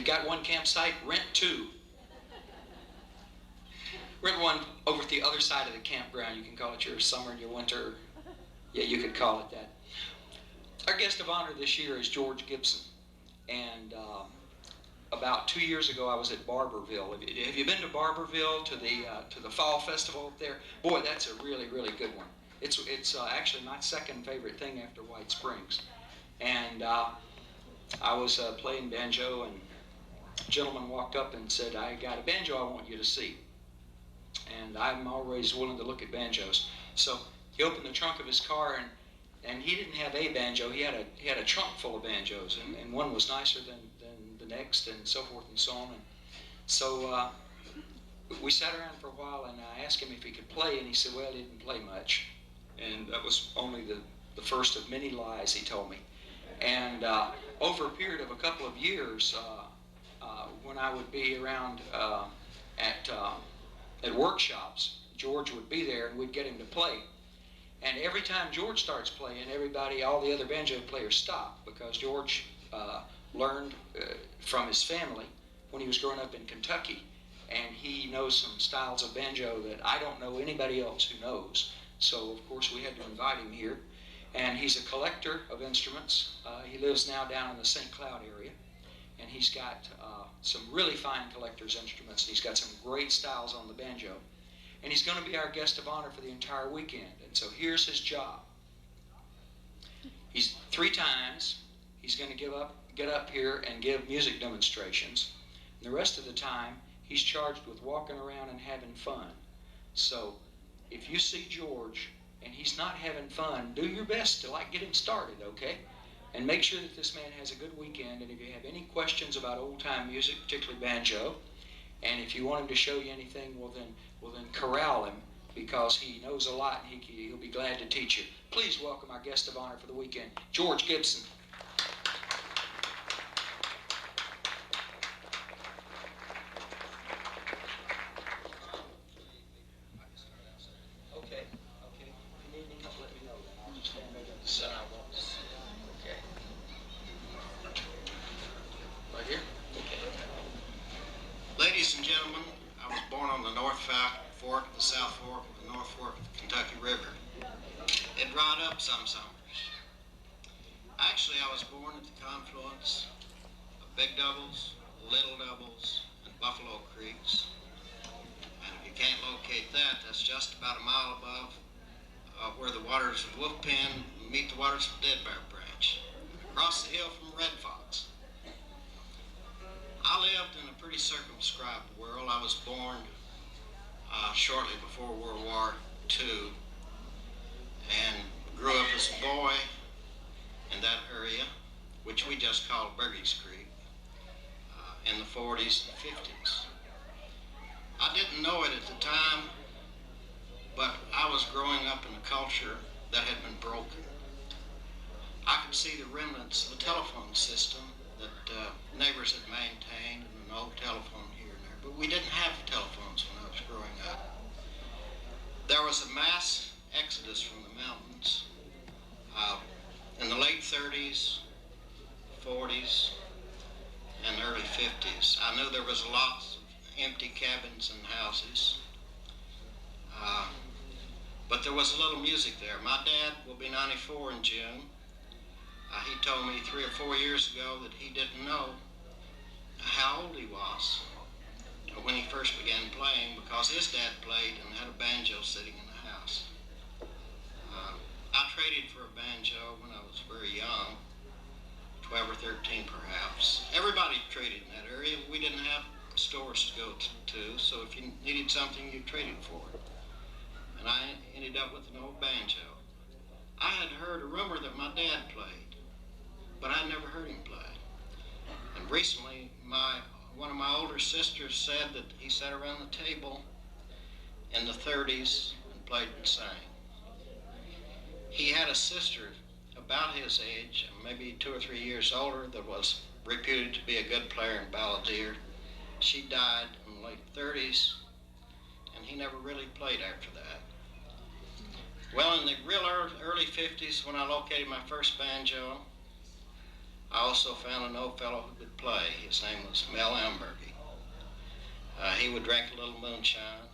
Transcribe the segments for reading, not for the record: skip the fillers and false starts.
you've got one campsite, rent two. Rent one over at the other side of the campground. You can call it your summer and your winter. Yeah, you could call it that. Our guest of honor this year is George Gibson. And about 2 years ago, I was at Barberville. Have you been to Barberville, to the Fall Festival up there? Boy, that's a really, really good one. It's actually my second favorite thing after White Springs. And I was playing banjo, and a gentleman walked up and said, "I got a banjo I want you to see." And I'm always willing to look at banjos. So he opened the trunk of his car, and he didn't have a banjo. He had a trunk full of banjos, and one was nicer than the next, and so forth and so on. And so we sat around for a while, and I asked him if he could play, and he said, well, he didn't play much. And that was only the first of many lies he told me. And over a period of a couple of years, when I would be around at workshops, George would be there, and we'd get him to play. And every time George starts playing, all the other banjo players stop, because George learned from his family when he was growing up in Kentucky, and he knows some styles of banjo that I don't know anybody else who knows. So of course we had to invite him here, and he's a collector of instruments. He lives now down in the St. Cloud area, and he's got some really fine collector's instruments, and he's got some great styles on the banjo. And he's going to be our guest of honor for the entire weekend. And so here's his job. He's 3 times he's going to get up here and give music demonstrations. And the rest of the time he's charged with walking around and having fun. So if you see George and he's not having fun, do your best to get him started, okay? And make sure that this man has a good weekend. And if you have any questions about old-time music, particularly banjo, and if you want him to show you anything, well then corral him, because he knows a lot, and he'll be glad to teach you. Please welcome our guest of honor for the weekend, George Gibson. Okay. If you need any help, let me know. Then I'll just stand right up the center. Okay. Right here? Okay. Ladies and gentlemen, I was born on the North Fork, the South Fork, and the North Fork of the Kentucky River. It dried up some summers. Actually, I was born at the confluence of Big Doubles, Little Doubles, and Buffalo Creeks. And if you can't locate that, that's just about a mile above where the waters of Wolf Pen meet the waters of Dead Bear Branch, across the hill from Red Fox. I lived in a pretty circumscribed world. I was born shortly before World War II, and grew up as a boy in that area, which we just called Burgess Creek, in the 40s and 50s. I didn't know it at the time, but I was growing up in a culture that had been broken. I could see the remnants of the telephone system that neighbors had maintained, and an old telephone here and there, but we didn't have telephones when I was growing up. There was a mass exodus from the mountains in the late 30s, 40s, and early 50s. I knew there was lots of empty cabins and houses, but there was a little music there. My dad will be 94 in June. He told me 3 or 4 years ago that he didn't know how old he was when he first began playing, because his dad played and had a banjo sitting in the house. I traded for a banjo when I was very young, 12 or 13 perhaps. Everybody traded in that area. We didn't have stores to go to, so if you needed something, you traded for it. And I ended up with an old banjo. I had heard a rumor that my dad played, but I'd never heard him play. And recently, one of my older sisters said that he sat around the table in the 30s and played and sang. He had a sister about his age, maybe 2 or 3 years older, that was reputed to be a good player and balladeer. She died in the late 30s, and he never really played after that. Well, in the real early 50s, when I located my first banjo, I also found an old fellow who could play. His name was Mel Amburgey. He would drink a little moonshine,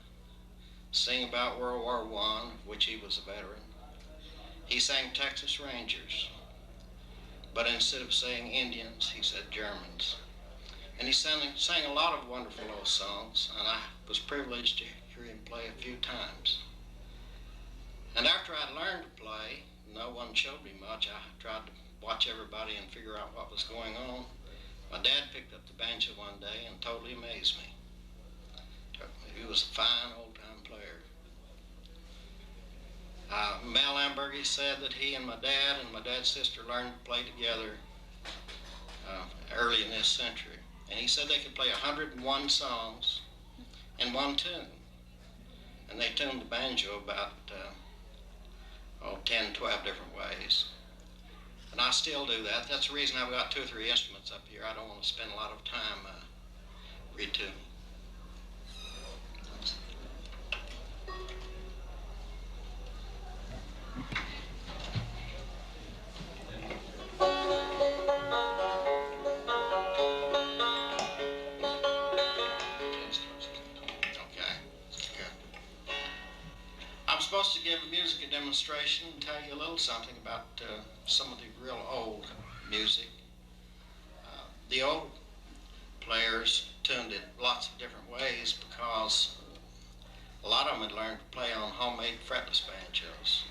sing about World War I, of which he was a veteran. He sang Texas Rangers, but instead of saying Indians, he said Germans. And he sang a lot of wonderful old songs, and I was privileged to hear him play a few times. And after I'd learned to play, no one showed me much. I tried to watch everybody and figure out what was going on. My dad picked up the banjo one day and totally amazed me. He was a fine old-time player. Mel Amburgey said that he and my dad's sister learned to play together early in this century. And he said they could play 101 songs in one tune. And they tuned the banjo about 10, 12 different ways. And I still do that. That's the reason I've got 2 or 3 instruments up here. I don't want to spend a lot of time retuning. I'm supposed to give a music demonstration and tell you a little something about some of the real old music. The old players tuned it lots of different ways because a lot of them had learned to play on homemade fretless banjos.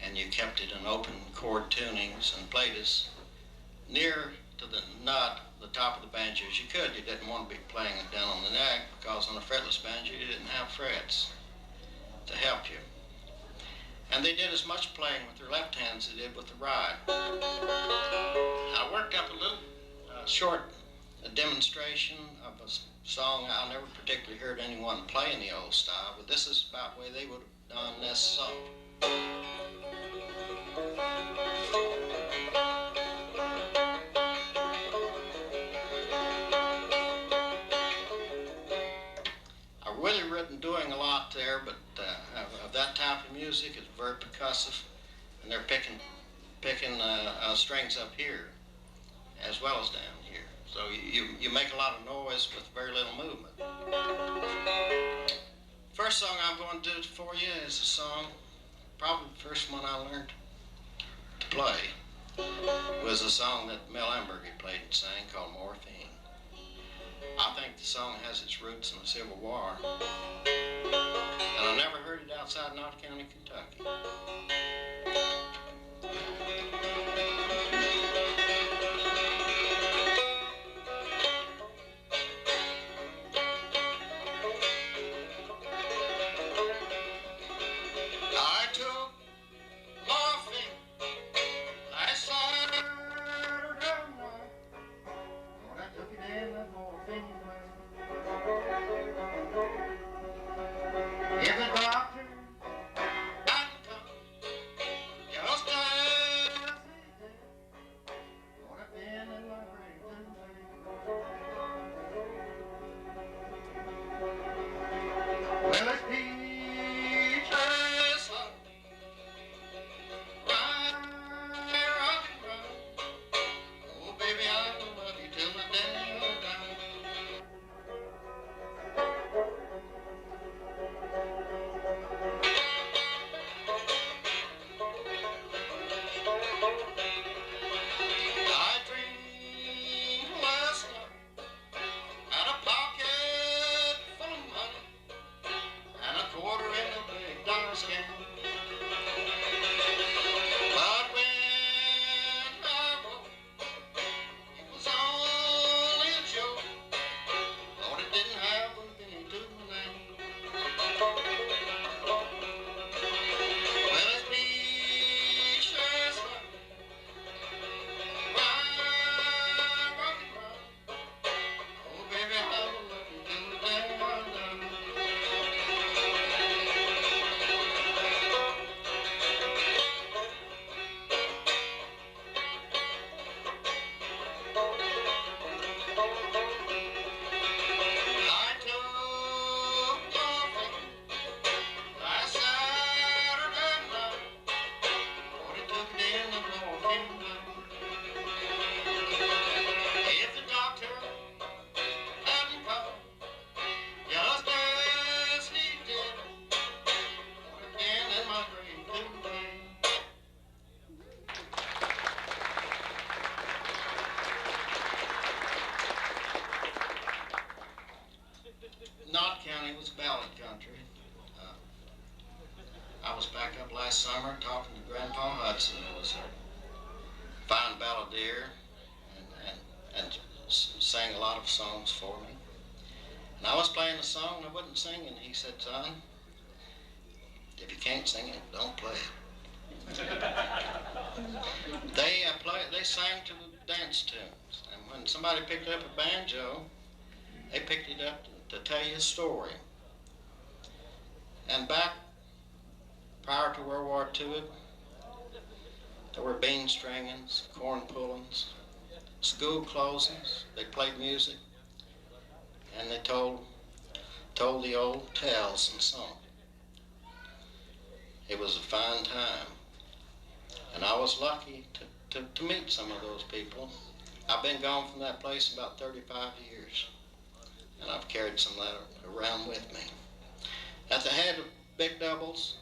And you kept it in open chord tunings and played as near to the nut, the top of the banjo as you could. You didn't want to be playing it down on the neck because on a fretless banjo you didn't have frets to help you. And they did as much playing with their left hand as they did with the right. I worked up a little short demonstration of a song I never particularly heard anyone play in the old style, but this is about the way they would have done this song. I really wasn't doing a lot there, but of that type of music, it's very percussive, and they're picking strings up here as well as down here. So you make a lot of noise with very little movement. First song I'm going to do for you is a song, probably the first one I learned to play, was a song that Mel Amburgey played and sang called Morphine. I think the song has its roots in the Civil War, and I never heard it outside Knott County, Kentucky. I took morphine last Saturday night. When I took it in that morphine if the doctor hadn't come ballad country. I was back up last summer talking to Grandpa Hudson, who was a fine balladeer and sang a lot of songs for me. And I was playing a song I wasn't singing. He said, "Son, if you can't sing it, don't play it." They sang to the dance tunes, and when somebody picked up a banjo, they picked it up to tell you a story. And back prior to World War II, there were bean stringings, corn pullings, school closings. They played music, and they told the old tales and songs. It was a fine time, and I was lucky to meet some of those people. I've been gone from that place about 35 years, and I've carried some of that around with me. At the head of Big Doubles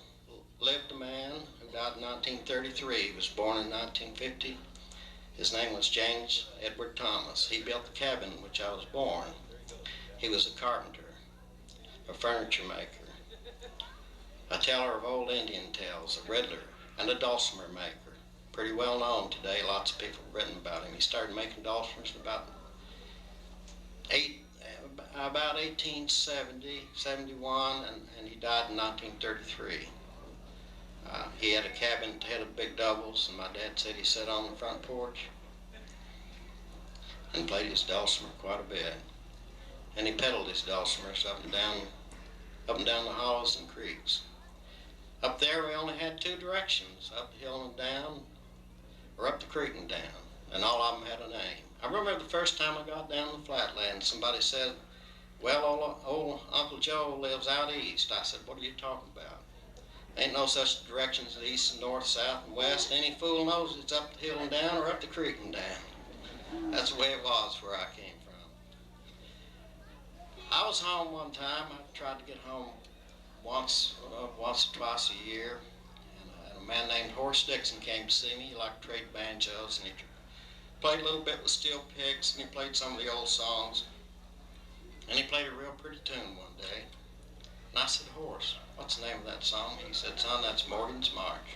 lived a man who died in 1933. He was born in 1950. His name was James Edward Thomas. He built the cabin in which I was born. He was a carpenter, a furniture maker, a teller of old Indian tales, a riddler, and a dulcimer maker. Pretty well known today. Lots of people have written about him. He started making dulcimers in about 1870, 71, and he died in 1933. He had a cabin at the head of Big Doubles, and my dad said he sat on the front porch and played his dulcimer quite a bit. And he pedaled his dulcimers up and down the hollows and creeks. Up there we only had two directions, up the hill and down, or up the creek and down, and all of them had a name. I remember the first time I got down the flatland, somebody said, "Well, old Uncle Joe lives out east." I said, "What are you talking about? Ain't no such directions as east and north, south and west. Any fool knows it's up the hill and down or up the creek and down." That's the way it was where I came from. I was home one time. I tried to get home once or twice a year, and a man named Horace Dickson came to see me. He liked to trade banjos, and he played a little bit with steel picks, and he played some of the old songs, and he played a real pretty tune one day. And I said, "Horace, what's the name of that song?" He said, "Son, that's Morgan's March."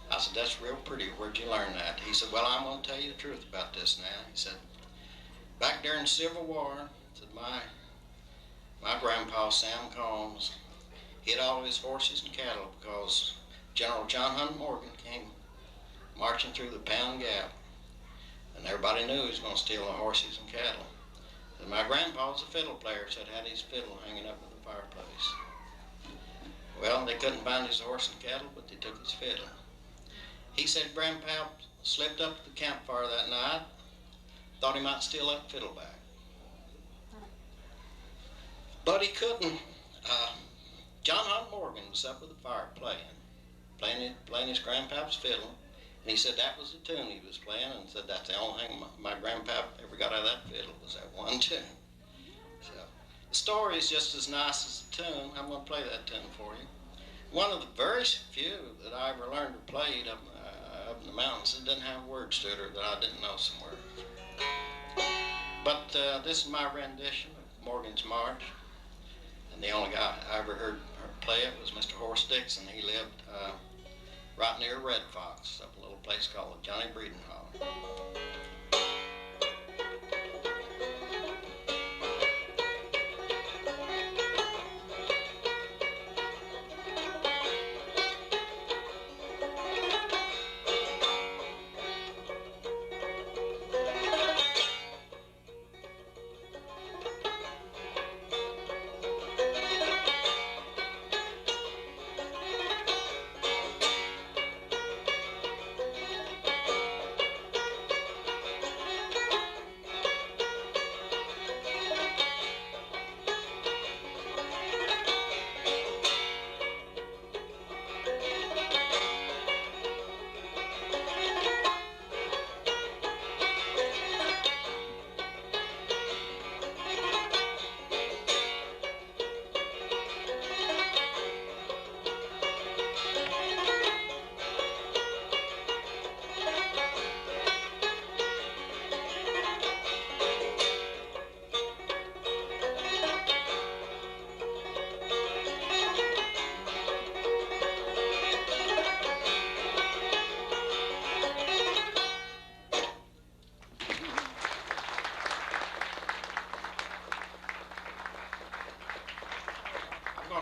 I said, "That's real pretty. Where'd you learn that?" He said, "Well, I'm going to tell you the truth about this now." He said, "Back during the Civil War," said my grandpa, Sam Combs, he had all of his horses and cattle because General John Hunt Morgan came marching through the Pound Gap, and everybody knew he was going to steal the horses and cattle. And my grandpa was a fiddle player, so had his fiddle hanging up in the fireplace. Well, they couldn't find his horse and cattle, but they took his fiddle. He said Grandpa slipped up to the campfire that night, thought he might steal that fiddle back. But he couldn't. John Hunt Morgan was up with the fire playing his grandpa's fiddle, and he said that was the tune he was playing, and said that's the only thing my grandpa ever got out of that fiddle was that one tune. So the story is just as nice as the tune. I'm going to play that tune for you. One of the very few that I ever learned to play up in the mountains that didn't have words to it or that I didn't know some words. But this is my rendition of Morgan's March, and the only guy I ever heard play it was Mr. Horace Dickson. He lived right near Red Fox, up a little place called the Johnny Breeden Hall.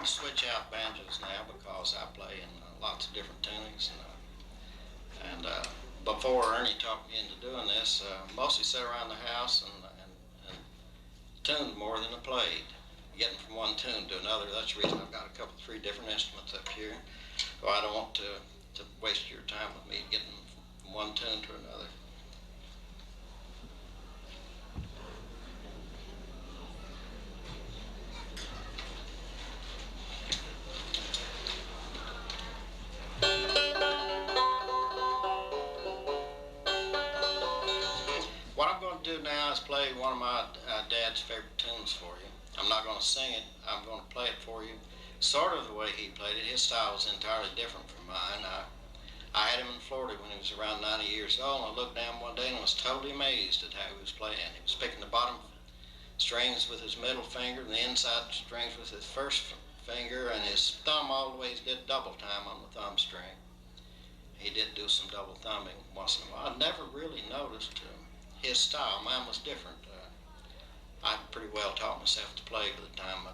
to switch out banjos now because I play in lots of different tunings. And before Ernie talked me into doing this, mostly sat around the house and tuned more than I played. Getting from one tune to another, that's the reason I've got a couple, 3 different instruments up here. So I don't want to waste your time with me getting from one tune to another. What I'm going to do now is play one of my dad's favorite tunes for you. I'm not going to sing it, I'm going to play it for you. Sort of the way he played it. His style was entirely different from mine. I had him in Florida when he was around 90 years old, and I looked down one day and was totally amazed at how he was playing. He was picking the bottom strings with his middle finger and the inside strings with his first finger, and his thumb always did double time on the thumb string. He did do some double thumbing once in a while. I never really noticed his style. Mine was different. I pretty well taught myself to play by the time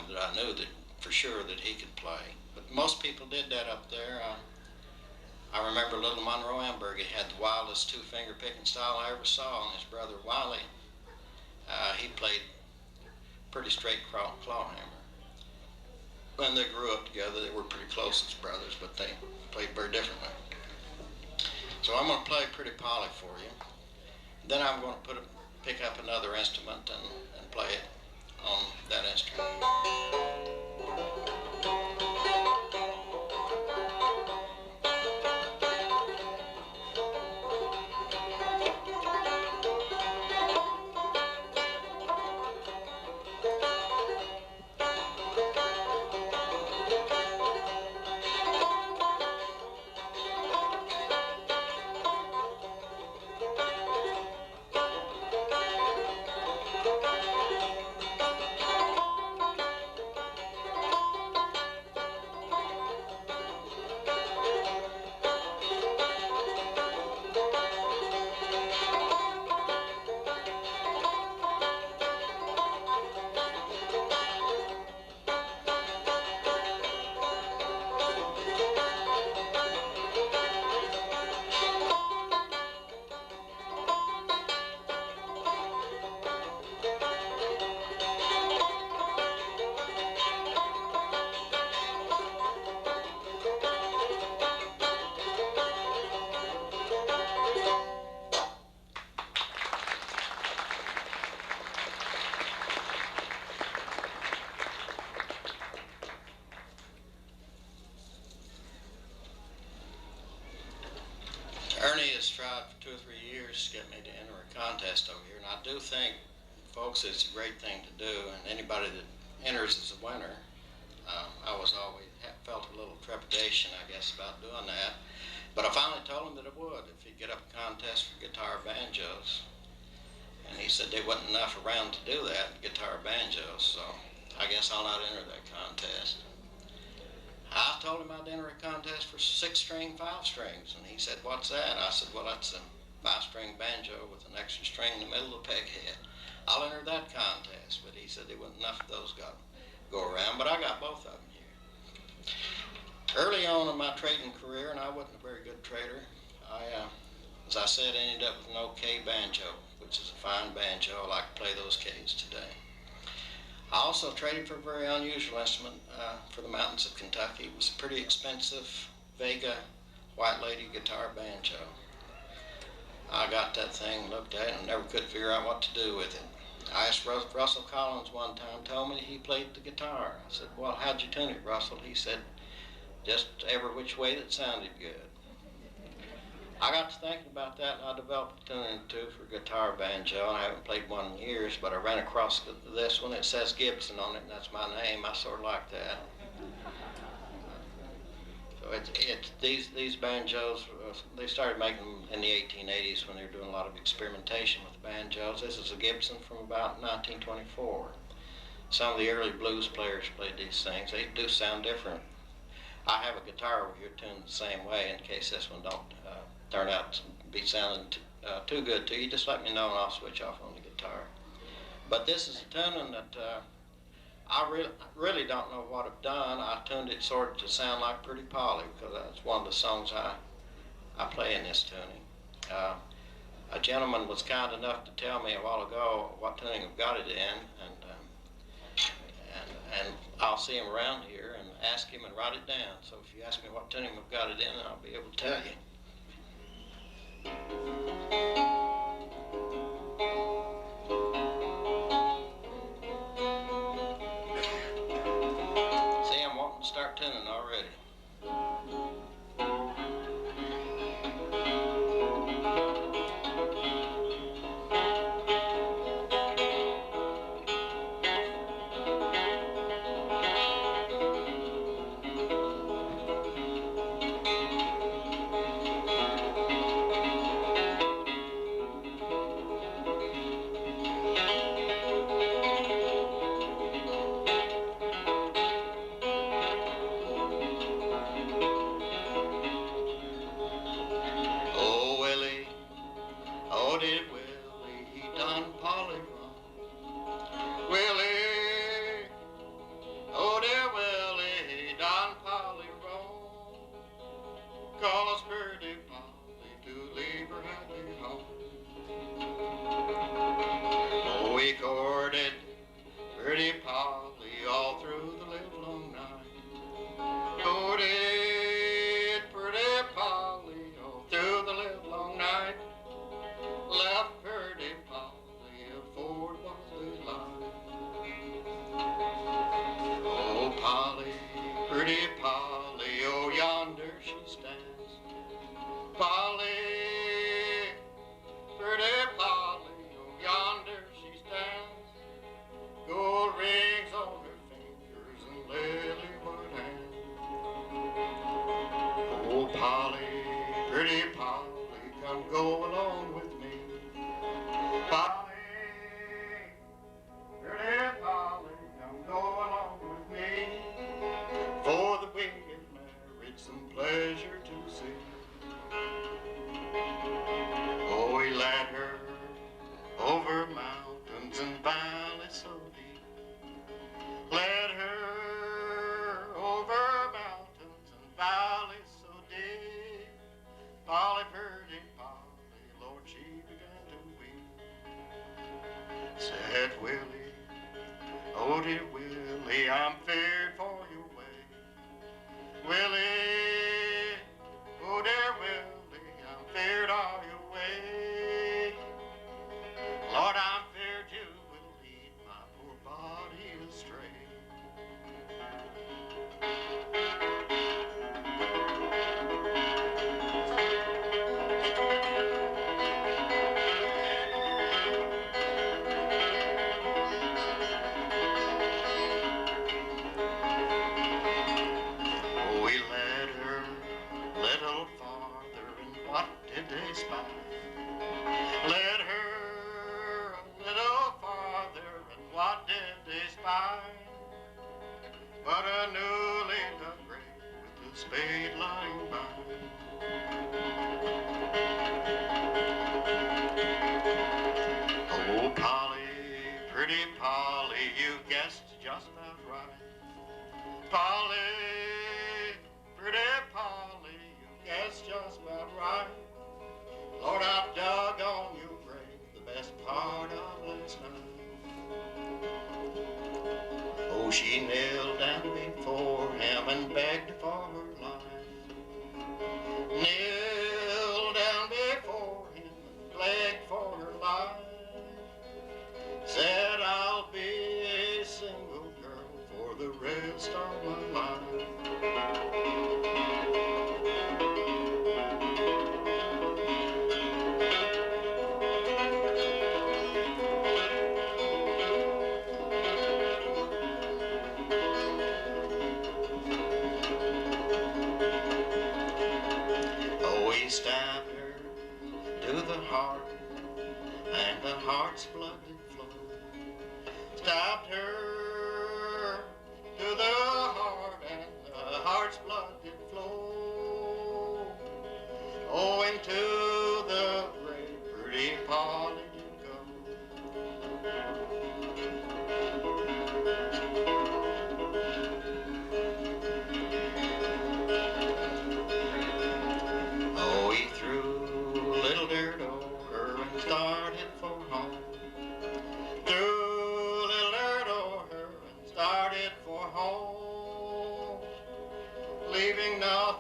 that I knew that for sure that he could play. But most people did that up there. I remember little Ambrose Amburgey had the wildest 2-finger picking style I ever saw, and his brother Wiley, he played pretty straight claw hammer. When they grew up together, they were pretty close as brothers, but they played very differently. So I'm going to play Pretty Polly for you. Then I'm going to pick up another instrument and play it on that instrument. Ernie has tried for 2 or 3 years to get me to enter a contest over here, and I do think, folks, it's a great thing to do, and anybody that enters as a winner, I was always felt a little trepidation, I guess, about doing that, but I finally told him that I would if he'd get up a contest for guitar banjos, and he said there wasn't enough around to do that, guitar banjos, so I guess I'll not enter that contest. I told him I'd enter a contest for 6-string 5 strings, and he said, "What's that?" I said, "Well, that's a 5-string banjo with an extra string in the middle of the peg head. I'll enter that contest." But he said there wasn't enough of those go around, but I got both of them here. Early on in my trading career, and I wasn't a very good trader, as I said, ended up with an OK banjo, which is a fine banjo. I like to play those Ks today. I also traded for a very unusual instrument for the mountains of Kentucky. It was a pretty expensive Vega White Lady guitar banjo. I got that thing, looked at it, and never could figure out what to do with it. I asked Russell Collins one time, told me he played the guitar. I said, "Well, how'd you tune it, Russell?" He said, "Just every which way that sounded good." I got to thinking about that, and I developed a tuning too for guitar banjo, and I haven't played one in years, but I ran across this one. It says Gibson on it, and that's my name. I sort of like that. So these banjos, they started making them in the 1880s when they were doing a lot of experimentation with banjos. This is a Gibson from about 1924. Some of the early blues players played these things. They do sound different. I have a guitar over here tuned the same way in case this one don't turn out to be sounding too good to you. Just let me know and I'll switch off on the guitar. But this is a tuning that I really don't know what I've done. I tuned it sort of to sound like Pretty Polly because that's one of the songs I play in this tuning. A gentleman was kind enough to tell me a while ago what tuning I've got it in, and I'll see him around here and ask him and write it down. So if you ask me what tuning I've got it in, I'll be able to tell you. See, I'm wanting to start tuning already.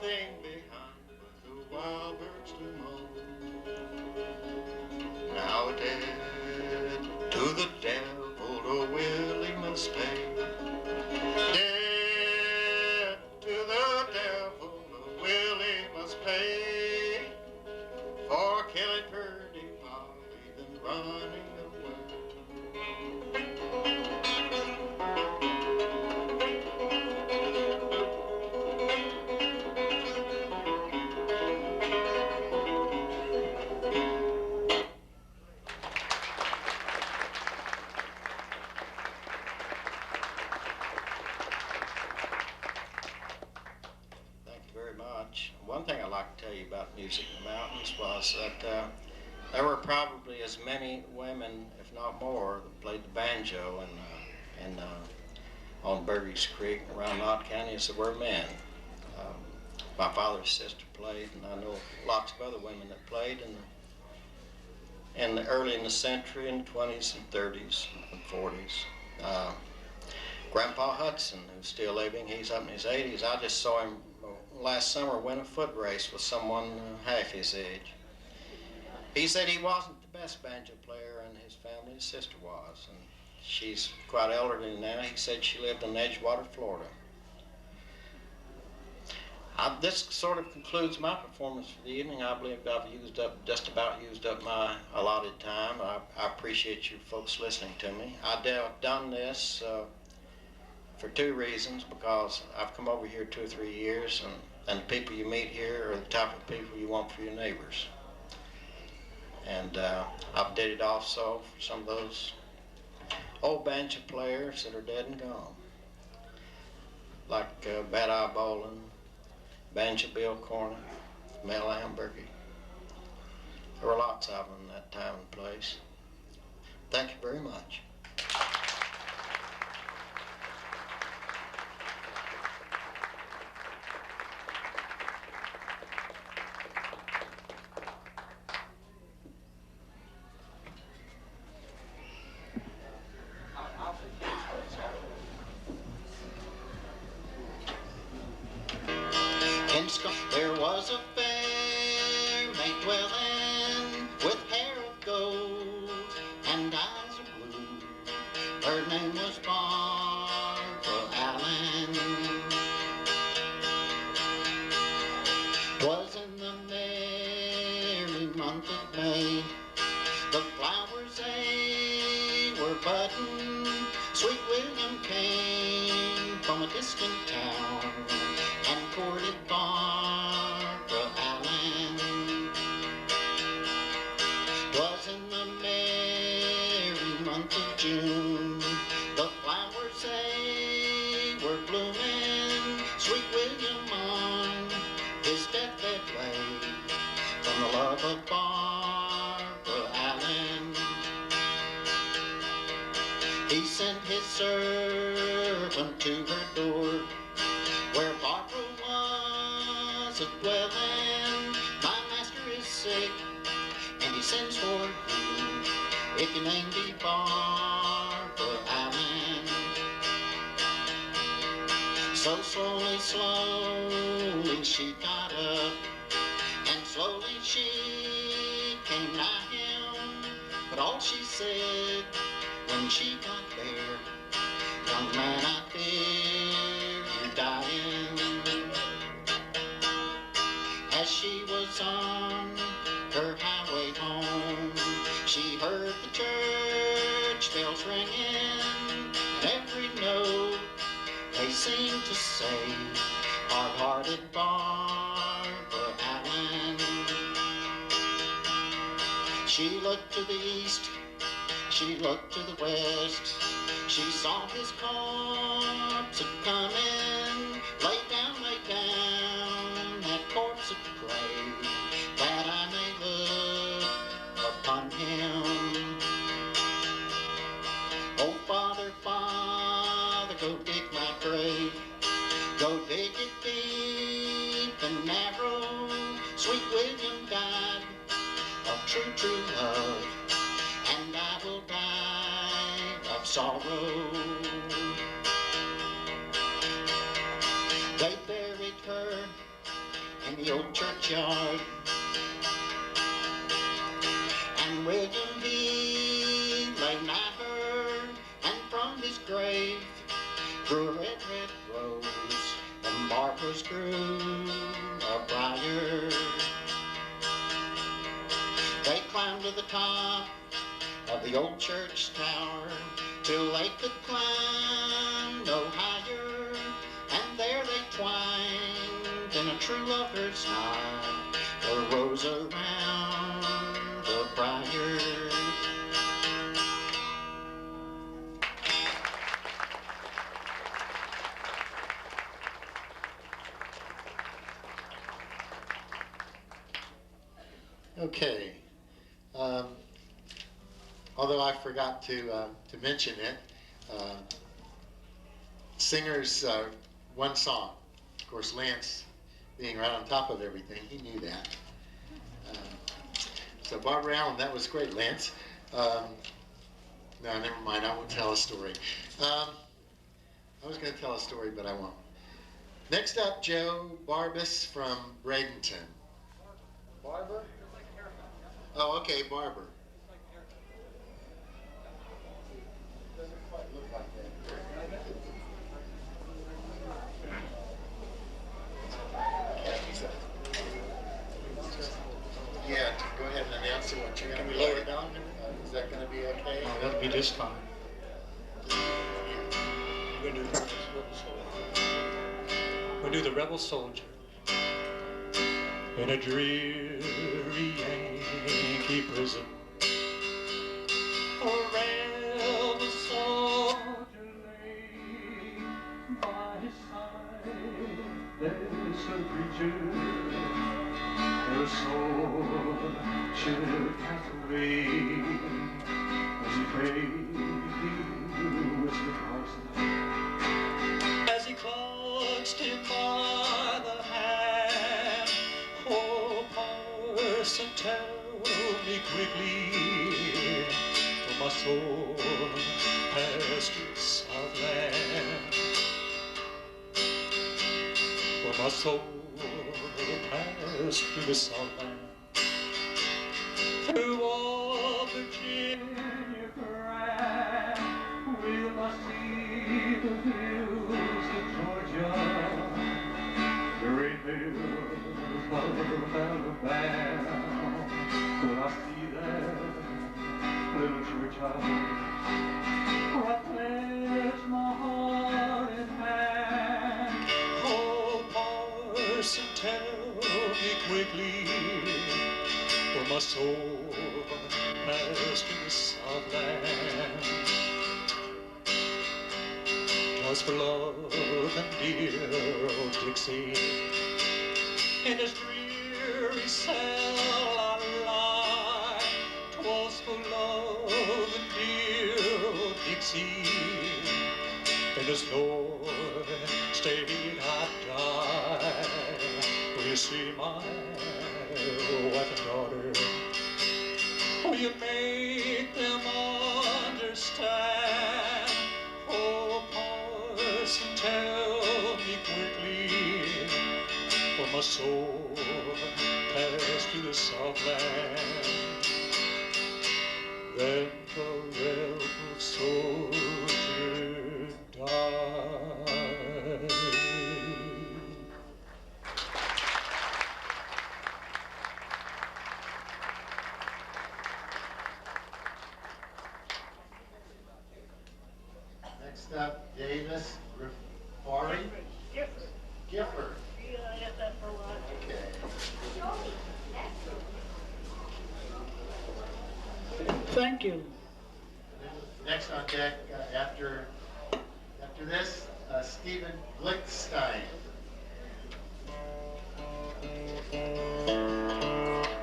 nothing behind but the wild birds to moan. Now dead to the devil, the Willie must pay. Dead to the devil, the Willie must pay for killing Purdy Polly, then running away. Very much. One thing I'd like to tell you about music in the mountains was that there were probably as many women, if not more, that played the banjo on Burgess Creek around Knott County as there were men. My father's sister played, and I know lots of other women that played early in the century, in the 20s and 30s and 40s. Grandpa Hudson, who's still living, he's up in his 80s. I just saw him last summer win a foot race with someone half his age. He said he wasn't the best banjo player in his family, his sister was, and she's quite elderly now. He said she lived in Edgewater, Florida. This sort of concludes my performance for the evening. I believe I've just about used up my allotted time. I appreciate you folks listening to me. I've done this for two reasons, because I've come over here 2 or 3 years, and the people you meet here are the type of people you want for your neighbors. And I've did it also for some of those old banjo players that are dead and gone, like Bad Eye Bolin, Banjo Bill Corner, Mel Amburgey. There were lots of them in that time and place. Thank you very much. There was a fair maid dwelling with hair of gold and eyes of blue. Her name was Barbara Allen. 'Twas in the merry month of May. The flowers they were budding. Sweet William came from a distant town and courted Barbara Allen. 'Twas in the merry month of June. The flowers they were blooming. Sweet William on his deathbed lay from the love of Barbara Allen. He sent his servant to her door, where Barbara was a dwelling. My master is sick, and he sends for you, if your name be Barbara Allen. So slowly, slowly she got up, and slowly she came nigh him. But all she said when she got there, young man, I fear you're dying. As she was on her highway home, she heard the church bells ringing, and every note they seemed to say, hard-hearted Barbara Allen. She looked to the east, she looked to the west. She saw his corpse a-comin'. Lay down, that corpse of clay, that I may look upon him. Oh, Father, Father, go dig my grave. Go dig it deep and narrow. Sweet William died of true, true love, and I will die of sorrow. They buried her churchyard. And William he lay nigh her, and from his grave grew a red, red rose, and Barbara's grew a briar. They climbed to the top of the old church tower till they could climb no higher, and there they twined in a true lover's knot, the rose around the briar. Okay. Although I forgot to mention it, singers one song. Of course, Lance, being right on top of everything, he knew that. So Barbara Allen, that was great, Lance. No, never mind. I won't tell a story. I was going to tell a story, but I won't. Next up, Joe Barbas from Bradenton. Barber? Oh, okay, Barber. Doesn't quite look like that. Yeah, go ahead and announce it. What you're going to be lower down? Is that going to be okay? Oh, that'll be just fine. We're going to do the Rebel Soldier. We'll do the Rebel Soldier. In a dreary Yankee prison, a rebel soldier lay. By his side there stood a preacher, her soul should cast away. As he prayed, he whispered hoarsely, as he clutched him by the hand, "Oh, parson, tell me quickly, for my soul has to the Southland, for my soul has to the Southland, through all Virginia grand, we must see the hills of Georgia, the great hills of Alabama. When I see that little church house, I pledge my heart in hand. Oh, parson, tell me quickly, for my soul has to the Southland. 'Twas for love and dear old Dixie, in his dreary cell I lie. 'Twas for love and dear old Dixie, in his Lord state I die. Will you see my wife and daughter? Will you make them understand? Oh, parson, tell me quickly, for my soul has to the Southland. Then the rebel soldier died. Next up, Davis Rifari. Gifford. Yeah, I got that for lunch. Okay. Thank you. Next on deck, after this, Stephen Glickstein.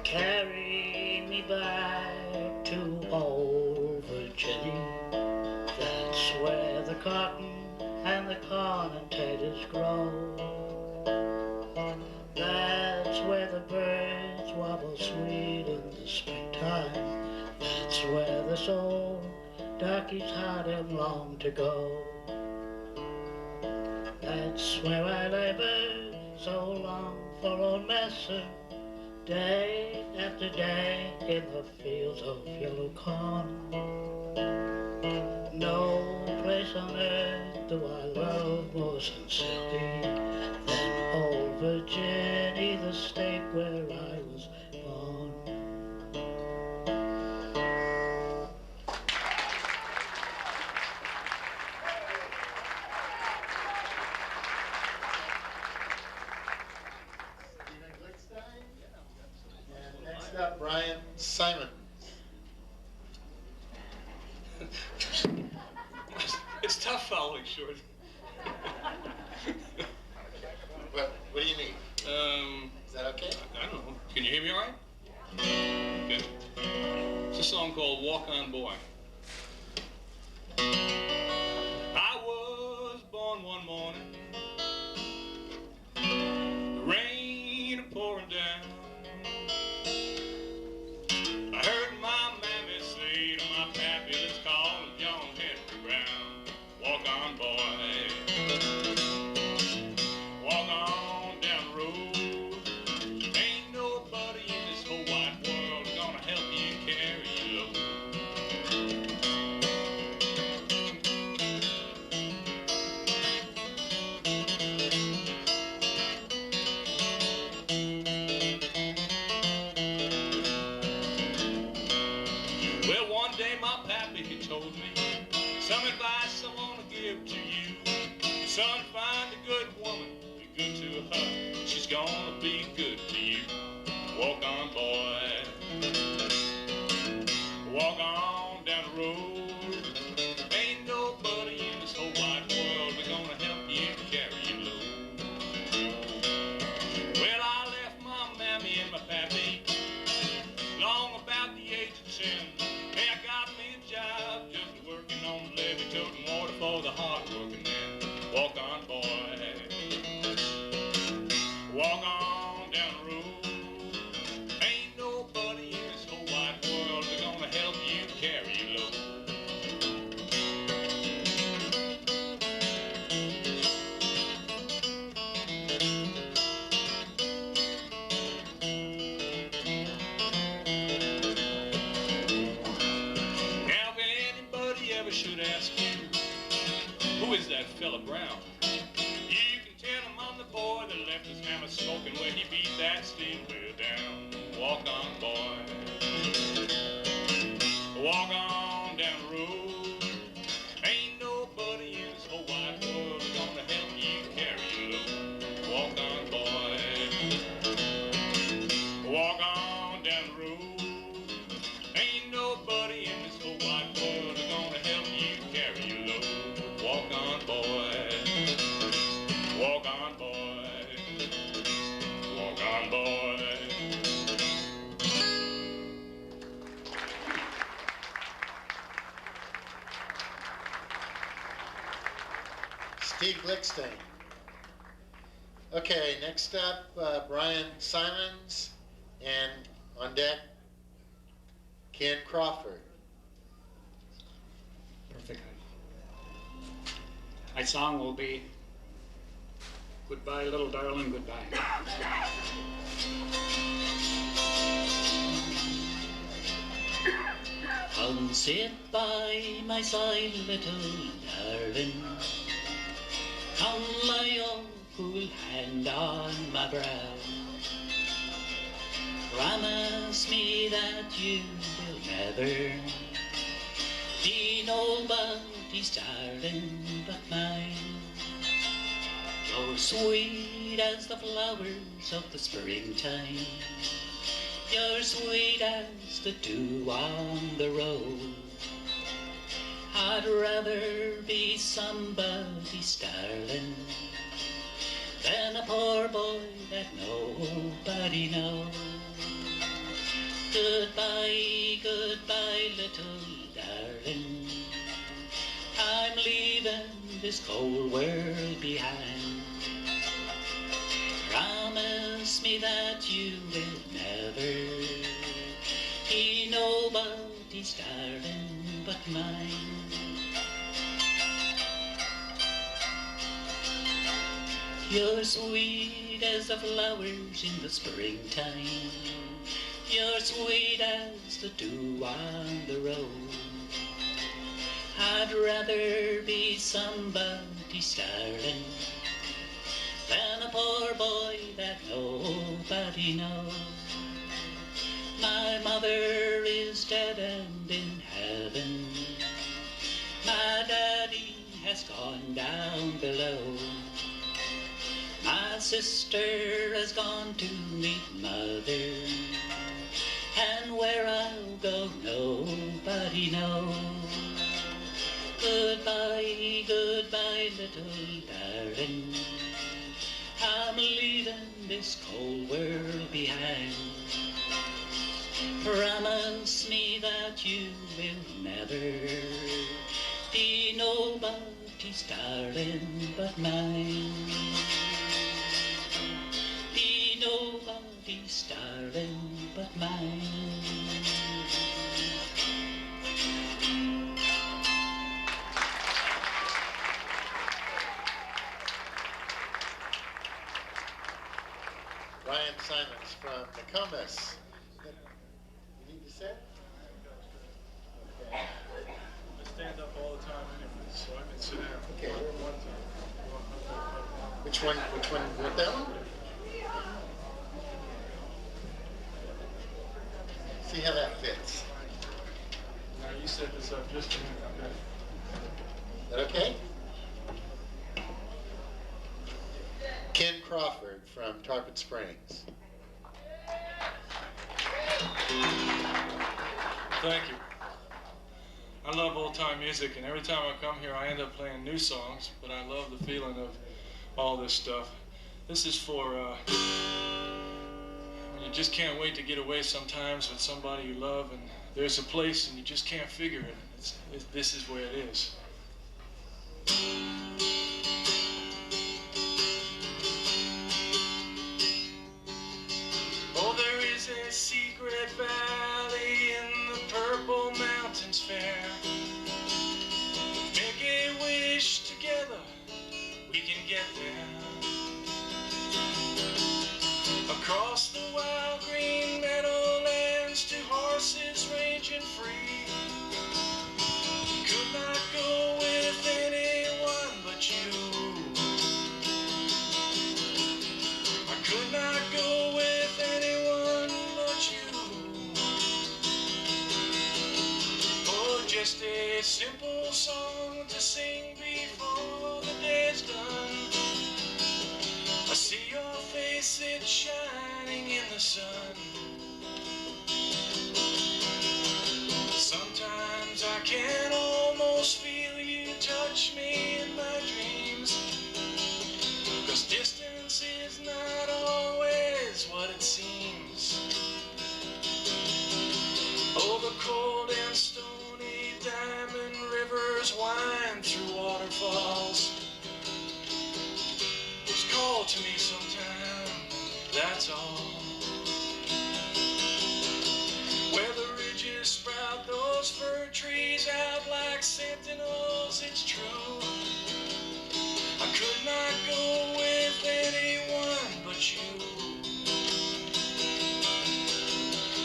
Carry me back to old Virginia. That's where the cotton and the corn and taters grow. That's where the birds wobble sweet in the springtime. That's where this old darky's heart and long to go. That's where I labored so long for old Master Day after day in the fields of yellow corn. No place on earth do I love more sincerely than old Virginia, the state where I was born. And next up, Brian Simon. It's tough following short. What do you need? Is that okay? I don't know. Can you hear me all right? Okay. It's a song called Walk On Boy. I was born one morning, the rain pouring down. I heard my mammy say to my pappy, let's call him John Henry Brown. Walk on, boy. Walk on down the road. Ain't nobody in this whole wide world gonna help you carry your load. Well, one day my pappy, he told me some advice I want to give to you. Son, find a good woman, be good to her. She's gonna be good to you. Walk on, boy. Walk on down the road. Ain't nobody in this whole wide world that's gonna help you carry your load. Well, I left my mammy and my pappy long about the age of 10. Hey, I got me a job just working on the levee, toting water for the hard-working men. Walk on, boy. Walk on down the road. Ain't nobody in this whole wide world that's gonna help you carry your load. Now, if anybody ever should ask you, who is that fella Brown? You can tell him I'm the boy that left his hammer smoking where he beat that steel wheel down. Walk on, boy. Walk on down the road. Ain't nobody in this whole wide world gonna help you carry your load. Walk on, boy. Walk on down the road. Ain't nobody in this whole wide world gonna help you carry your load. Walk on, boy. Walk on, boy. Walk on, boy. Steve Glickstein. Okay, next up, Brian Simons, and on deck, Ken Crawford. Perfect. My song will be Goodbye, Little Darling, Goodbye. Come sit by my side, little darling. Come lay your cool hand on my brow. Promise me that you will never be nobody's darling but mine. You're sweet as the flowers of the springtime. You're sweet as the dew on the road. I'd rather be somebody's darling than a poor boy that nobody knows. Goodbye, goodbye, little darling. I'm leaving this cold world behind. Promise me that you will never be nobody's darling but mine. You're sweet bright as the flowers in the springtime. You're sweet as the dew on the road. I'd rather be somebody's darling than a poor boy that nobody knows. My mother is dead and in heaven. My daddy has gone down below. My sister has gone to meet mother, and where I'll go nobody knows. Goodbye, goodbye, little darling. I'm leaving this cold world behind. Promise me that you will never be nobody's darling but mine. Be nobody's darling but mine. Ryan Simons from Nokomis. You need to say? Okay. I stand up all the time anyway, so I can sit down. Okay. One time. Which one? You want that one? See how that fits. Now you set this up just a minute. Is that okay? Ken Crawford from Tarpon Springs. Thank you. I love old-time music, and every time I come here I end up playing new songs, but I love the feeling of all this stuff. This is for when you just can't wait to get away sometimes with somebody you love, and there's a place and you just can't figure it. This is where it is. Oh, there is a secret valley in the purple mountains fair. Make a wish together, we can get there. Across the wild green meadowlands to horses ranging free. Could not go with anyone but you. I could not go with anyone but you. Oh, just a simple song to sing before the day's done. I see your face, it's shining in the sun. Sometimes I can almost feel you touch me in my dreams. 'Cause distance is not always what it seems. Oh, the cold and stony diamond rivers wind through waterfalls. Just call to me sometime, that's all. Where the ridges sprout those fir trees out like sentinels, it's true. I could not go with anyone but you.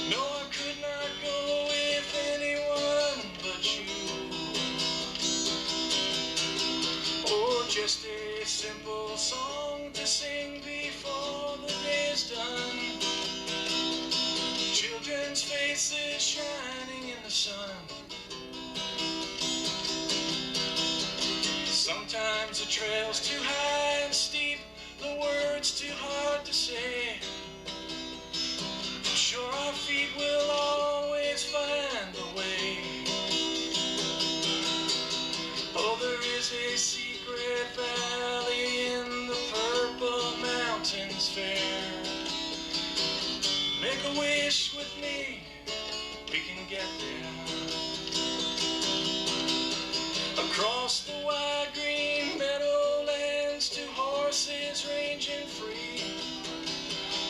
No, I could not go with anyone but you. Oh, just a simple song to sing before the day's done. Children's faces shining in the sun. Sometimes the trail's too high and steep, the words too hard to say. I'm sure our feet will always find the way. Oh, there is a secret valley in the purple mountains fair. Make a wish with me, we can get there. Across the wide green meadowlands to horses ranging free.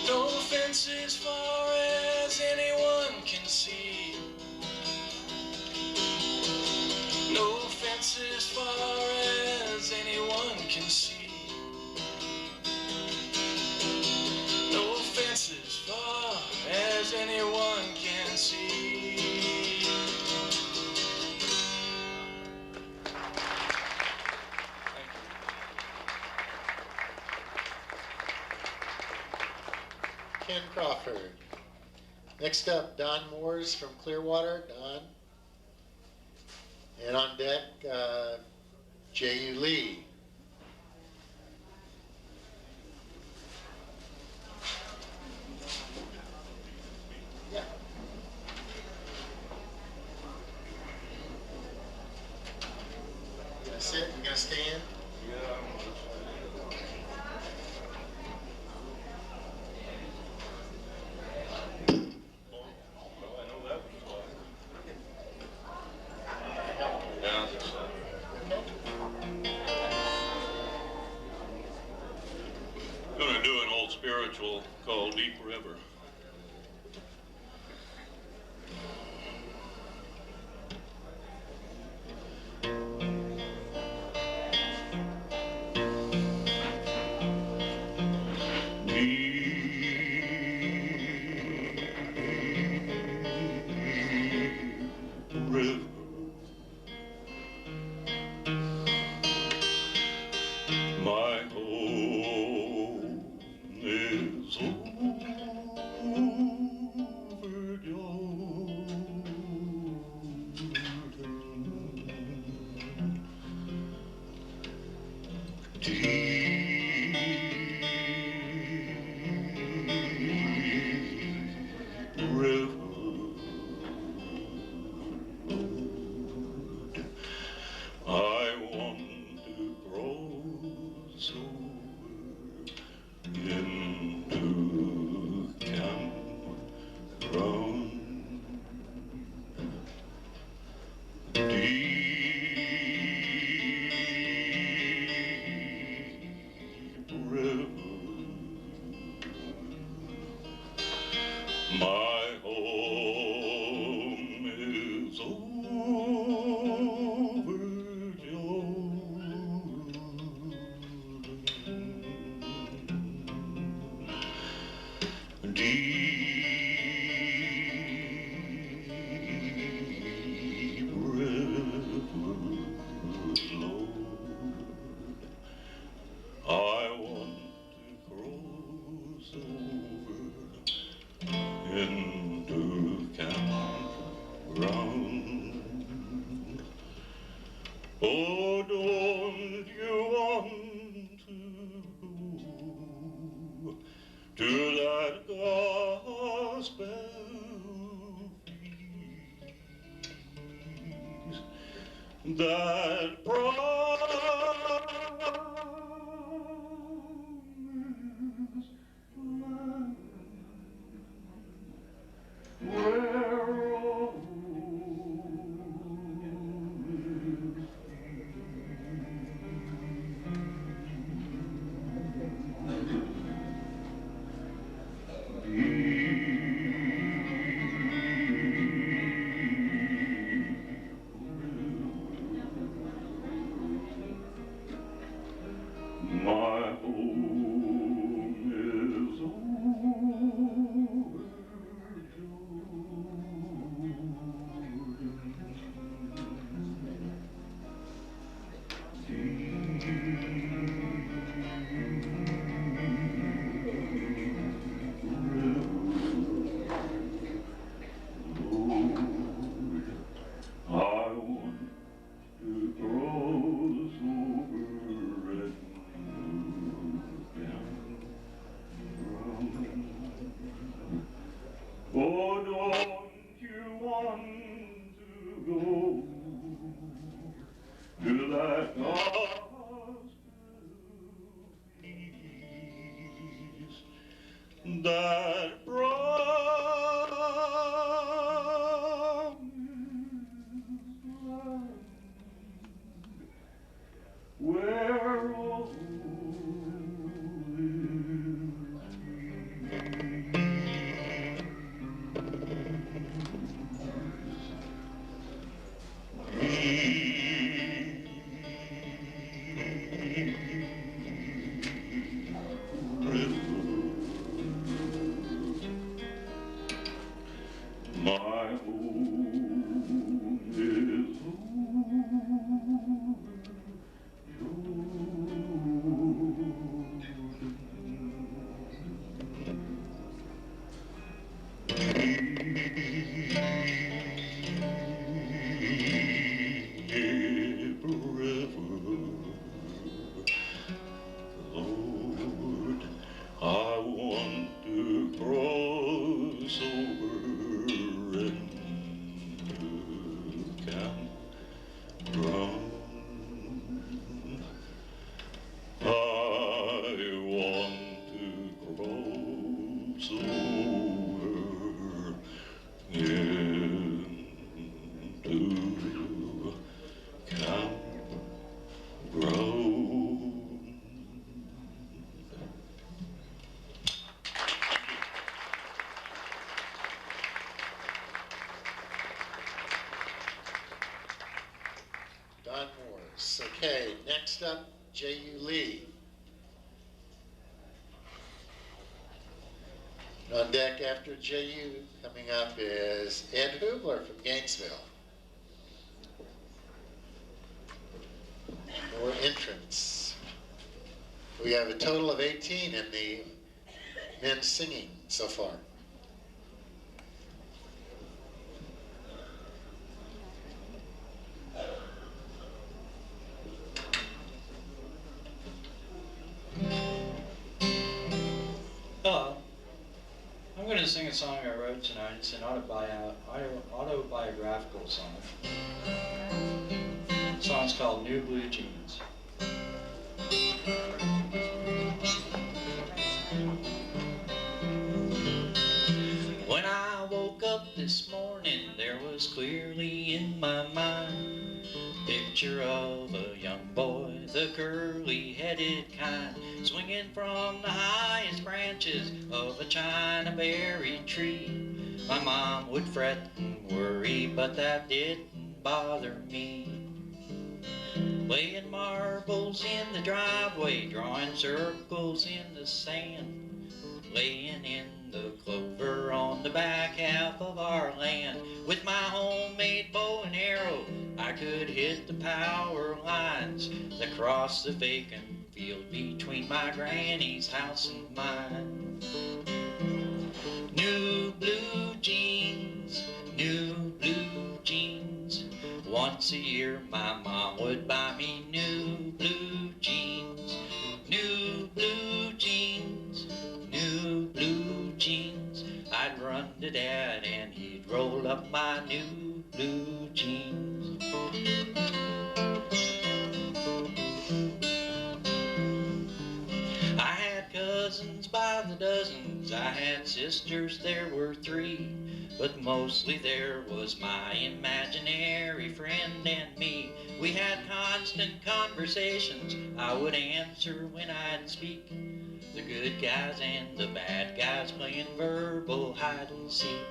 No fences far as anyone can see. No fences far as anyone can see. Crawford. Next up, Don Moores from Clearwater. Don. And on deck, J.U. Lee. Yeah. You gonna sit? You gonna stand? Gonna do an old spiritual called Deep River. My home is over I want to cross over into campground. Deep river, my home is over Jordan. Deep river, Lord, I want to cross over into campground. Oh, don't you want to go to that gospel feast, that promise land where all Moors. Okay, next up, J.U. Lee. And on deck after J.U. coming up is Ed Hubler from Gainesville. More entrants. We have a total of 18 in the men's singing so far. Hello. I'm going to sing a song I wrote tonight. It's an autobiographical song. The song's called New Blue Jeans. When I woke up this morning, there was clearly in my mind a picture of a young boy, the curly-headed kind, swinging from the highest branches of a China berry tree. My mom would fret and worry, but that didn't bother me. Laying marbles in the driveway, drawing circles in the sand, laying in the clover on the back half of our land. With my homemade bow and arrow, I could hit the power lines that cross the vacant field between my granny's house and mine. New blue jeans, new blue jeans. Once a year my mom would buy me new blue jeans. New blue jeans, new blue jeans. I'd run to Dad and he'd roll up my new blue jeans. I had cousins by the dozens, I had sisters, there were 3, but mostly there was my imaginary friend and me. We had constant conversations, I would answer when I'd speak. The good guys and the bad guys playing verbal hide and seek.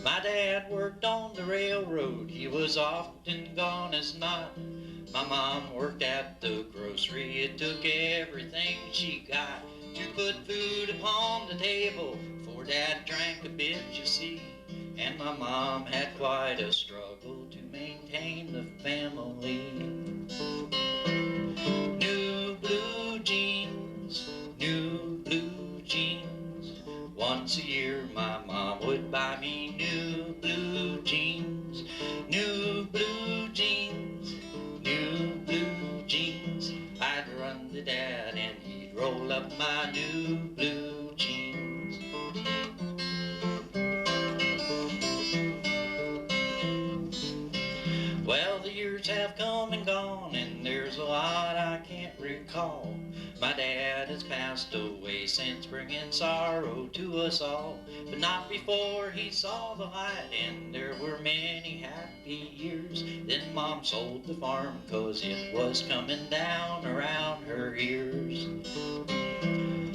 My dad worked on the railroad, he was often gone as not. My mom worked at the grocery, it took everything she got to put food upon the table, for Dad drank a bit, you see. And my mom had quite a struggle to maintain the family. New blue jeans, new blue jeans. Once a year my mom would buy me new blue jeans. New blue jeans, new blue jeans. I'd run to Dad and he'd roll up my new blue jeans. Well, the years have come and gone, and there's a lot I can't recall. My dad has passed away since, bringing sorrow to us all. But not before he saw the light, and there were many happy years. Then Mom sold the farm, 'cause it was coming down around her ears.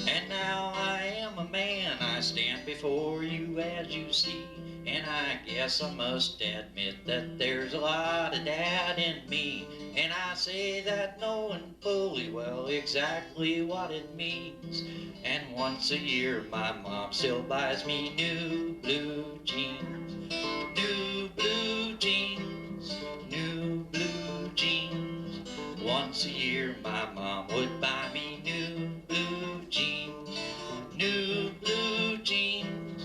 And now I am a man, I stand before you as you see. And I guess I must admit that there's a lot of Dad in me. And I say that knowing fully well exactly what it means. And once a year my mom still buys me new blue jeans. New blue jeans, new blue jeans. Once a year my mom would buy me new blue jeans. New blue jeans,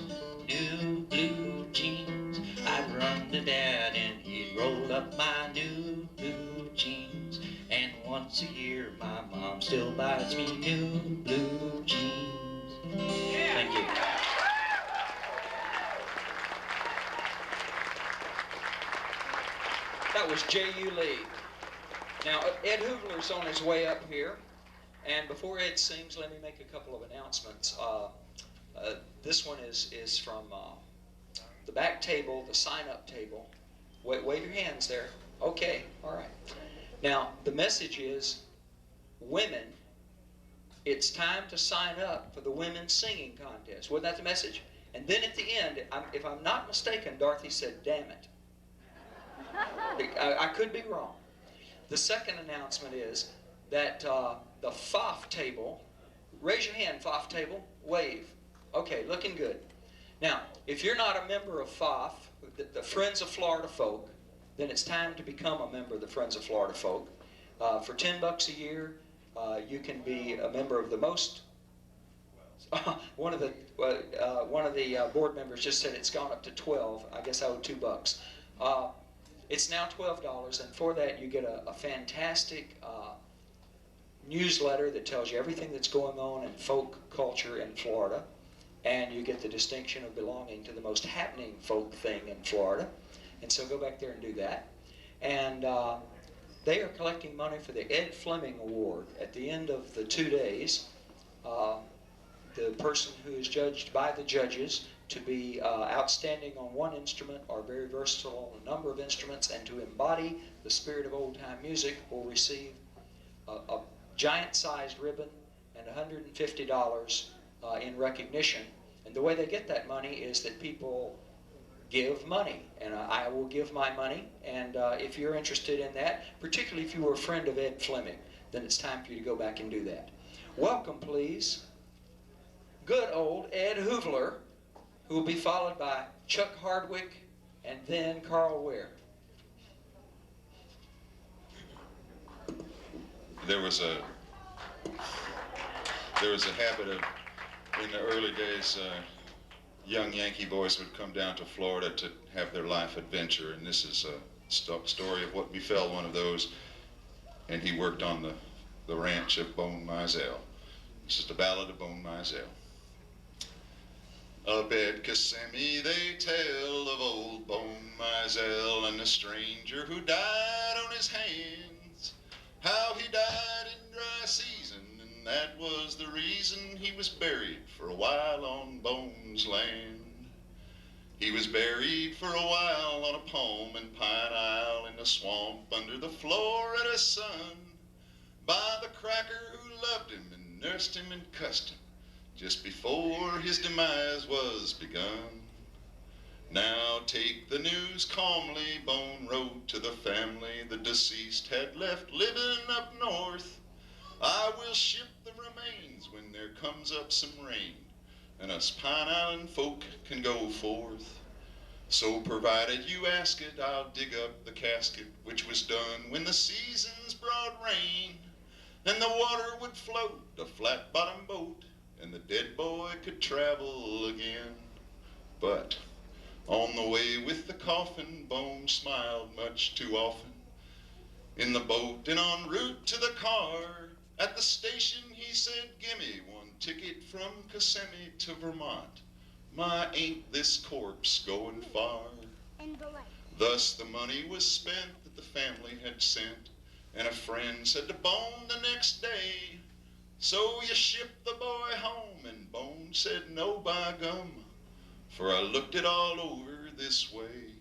new blue jeans. I'd run to Dad and he'd roll up my new blue jeans. And once a year my mom still buys me new blue jeans. Thank you. That was J.U. Lee. Now, Ed Hubler's on his way up here. And before Ed sings, let me make a couple of announcements. This one is from the back table, the sign-up table. Wave your hands there. Okay, all right. Now, the message is, women, it's time to sign up for the women's singing contest. Wasn't that the message? And then at the end, if I'm not mistaken, Dorothy said, damn it. I could be wrong. The second announcement is that the FOF table, raise your hand, FOF table, wave. Okay, looking good. Now, if you're not a member of FOF, the Friends of Florida Folk, then it's time to become a member of the Friends of Florida Folk. For $10 a year, you can be a member of the most. One of the board members just said it's gone up to 12. I guess I owe $2. It's now $12, and for that you get a fantastic newsletter that tells you everything that's going on in folk culture in Florida, and you get the distinction of belonging to the most happening folk thing in Florida. And so go back there and do that. And they are collecting money for the Ed Fleming Award. At the end of the 2 days, the person who is judged by the judges to be outstanding on one instrument or very versatile on a number of instruments and to embody the spirit of old-time music will receive a giant-sized ribbon and $150 in recognition. And the way they get that money is that people give money, and I will give my money. And if you're interested in that, particularly if you were a friend of Ed Fleming, then it's time for you to go back and do that. Welcome, please, good old Ed Hoovler, who will be followed by Chuck Hardwick and then Carl Ware. There was a habit of, in the early days, young Yankee boys would come down to Florida to have their life adventure, and this is a story of what befell one of those, and he worked on the ranch of Bone Mizell. This is the Ballad of Bone Mizell. Up at Kissimmee they tell of old Bone Mizell and the stranger who died on his hands, how he died in dry season, and that was the reason he was buried for a while on Bone's land. He was buried for a while on a palm and pine isle in the swamp under the Florida sun by the cracker who loved him and nursed him and cussed him just before his demise was begun. Now take the news calmly, Bone wrote to the family the deceased had left living up north. I will ship the remains when there comes up some rain, and us Pine Island folk can go forth. So provided you ask it, I'll dig up the casket, which was done when the seasons brought rain, and the water would float a flat-bottom boat, and the dead boy could travel again. But on the way with the coffin, Bone smiled much too often. In the boat and en route to the car, at the station he said, "Gimme one ticket from Kissimmee to Vermont. My, ain't this corpse going far?" Thus the money was spent that the family had sent, and a friend said to Bone the next day, "So you shipped the boy home?" And Bone said, "No, by gum, for I looked it all over this way.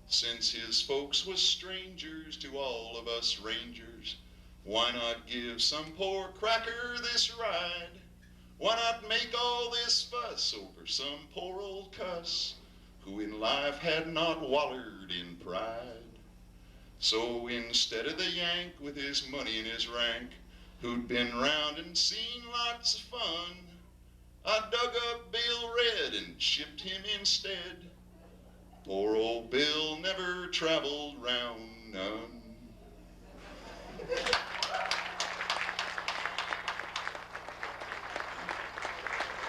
Since his folks was strangers to all of us rangers, why not give some poor cracker this ride? Why not make all this fuss over some poor old cuss who in life had not wallered in pride? So instead of the Yank with his money and his rank, who'd been round and seen lots of fun, I dug up Bill Red and shipped him instead. Poor old Bill never traveled round none."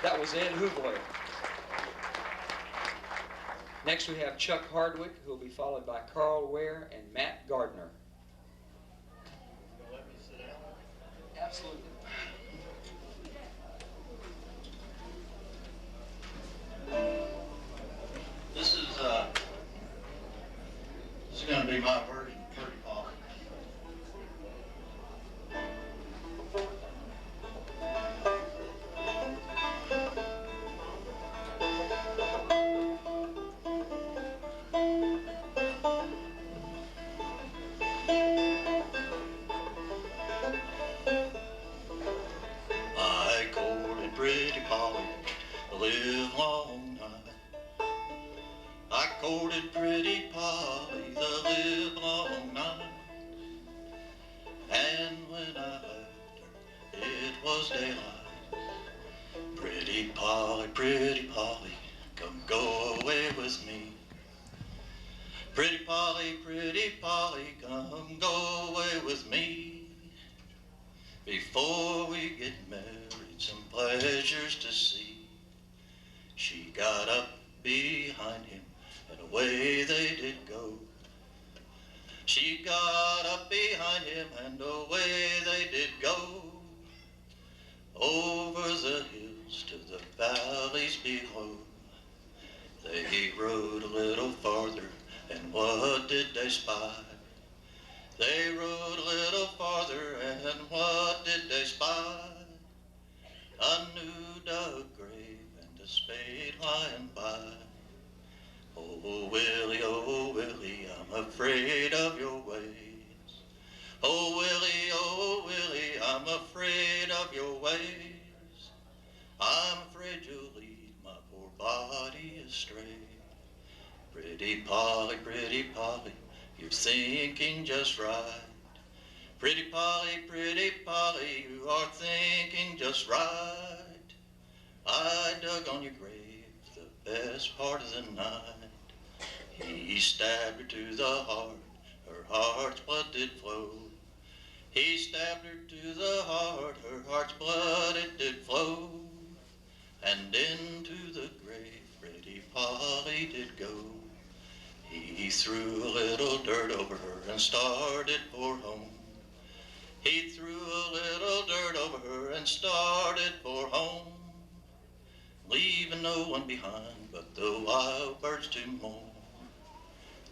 That was Ed Hoovler. Next we have Chuck Hardwick, who will be followed by Carl Ware and Matt Gardner. Let me sit down. Absolutely. This is going to be my version, Pretty Polly. I courted Pretty Polly the livelong night. I courted Pretty Polly the livelong pretty Polly, come go away with me. Before we get married, some pleasures to see. She got up behind him, and away they did go. She got up behind him, and away they did go. Over the hills to the valleys below. They rode a little farther, and what did they spy? They rode a little farther, and what did they spy? A new dug grave and a spade lying by. Oh, Willie, I'm afraid of your ways. Oh, Willie, I'm afraid of your ways. I'm afraid you'll lead my poor body astray. Pretty Polly, you're thinking just right. Pretty Polly, you are thinking just right. I dug on your grave the best part of the night. He stabbed her to the heart, her heart's blood did flow. He stabbed her to the heart, her heart's blood it did flow. And into the grave pretty Polly did go. He threw a little dirt over her and started for home. He threw a little dirt over her and started for home, leaving no one behind but the wild birds to mourn.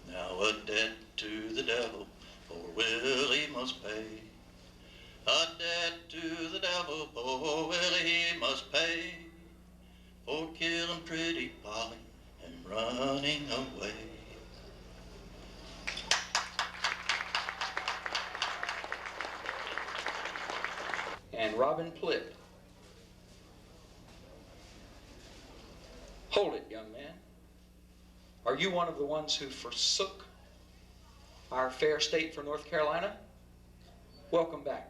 Now a debt to the devil, poor Willie must pay. A debt to the devil, poor Willie he must pay, for killing pretty Polly and running away. And Robin Plitt. Hold it, young man. Are you one of the ones who forsook our fair state for North Carolina? Welcome back.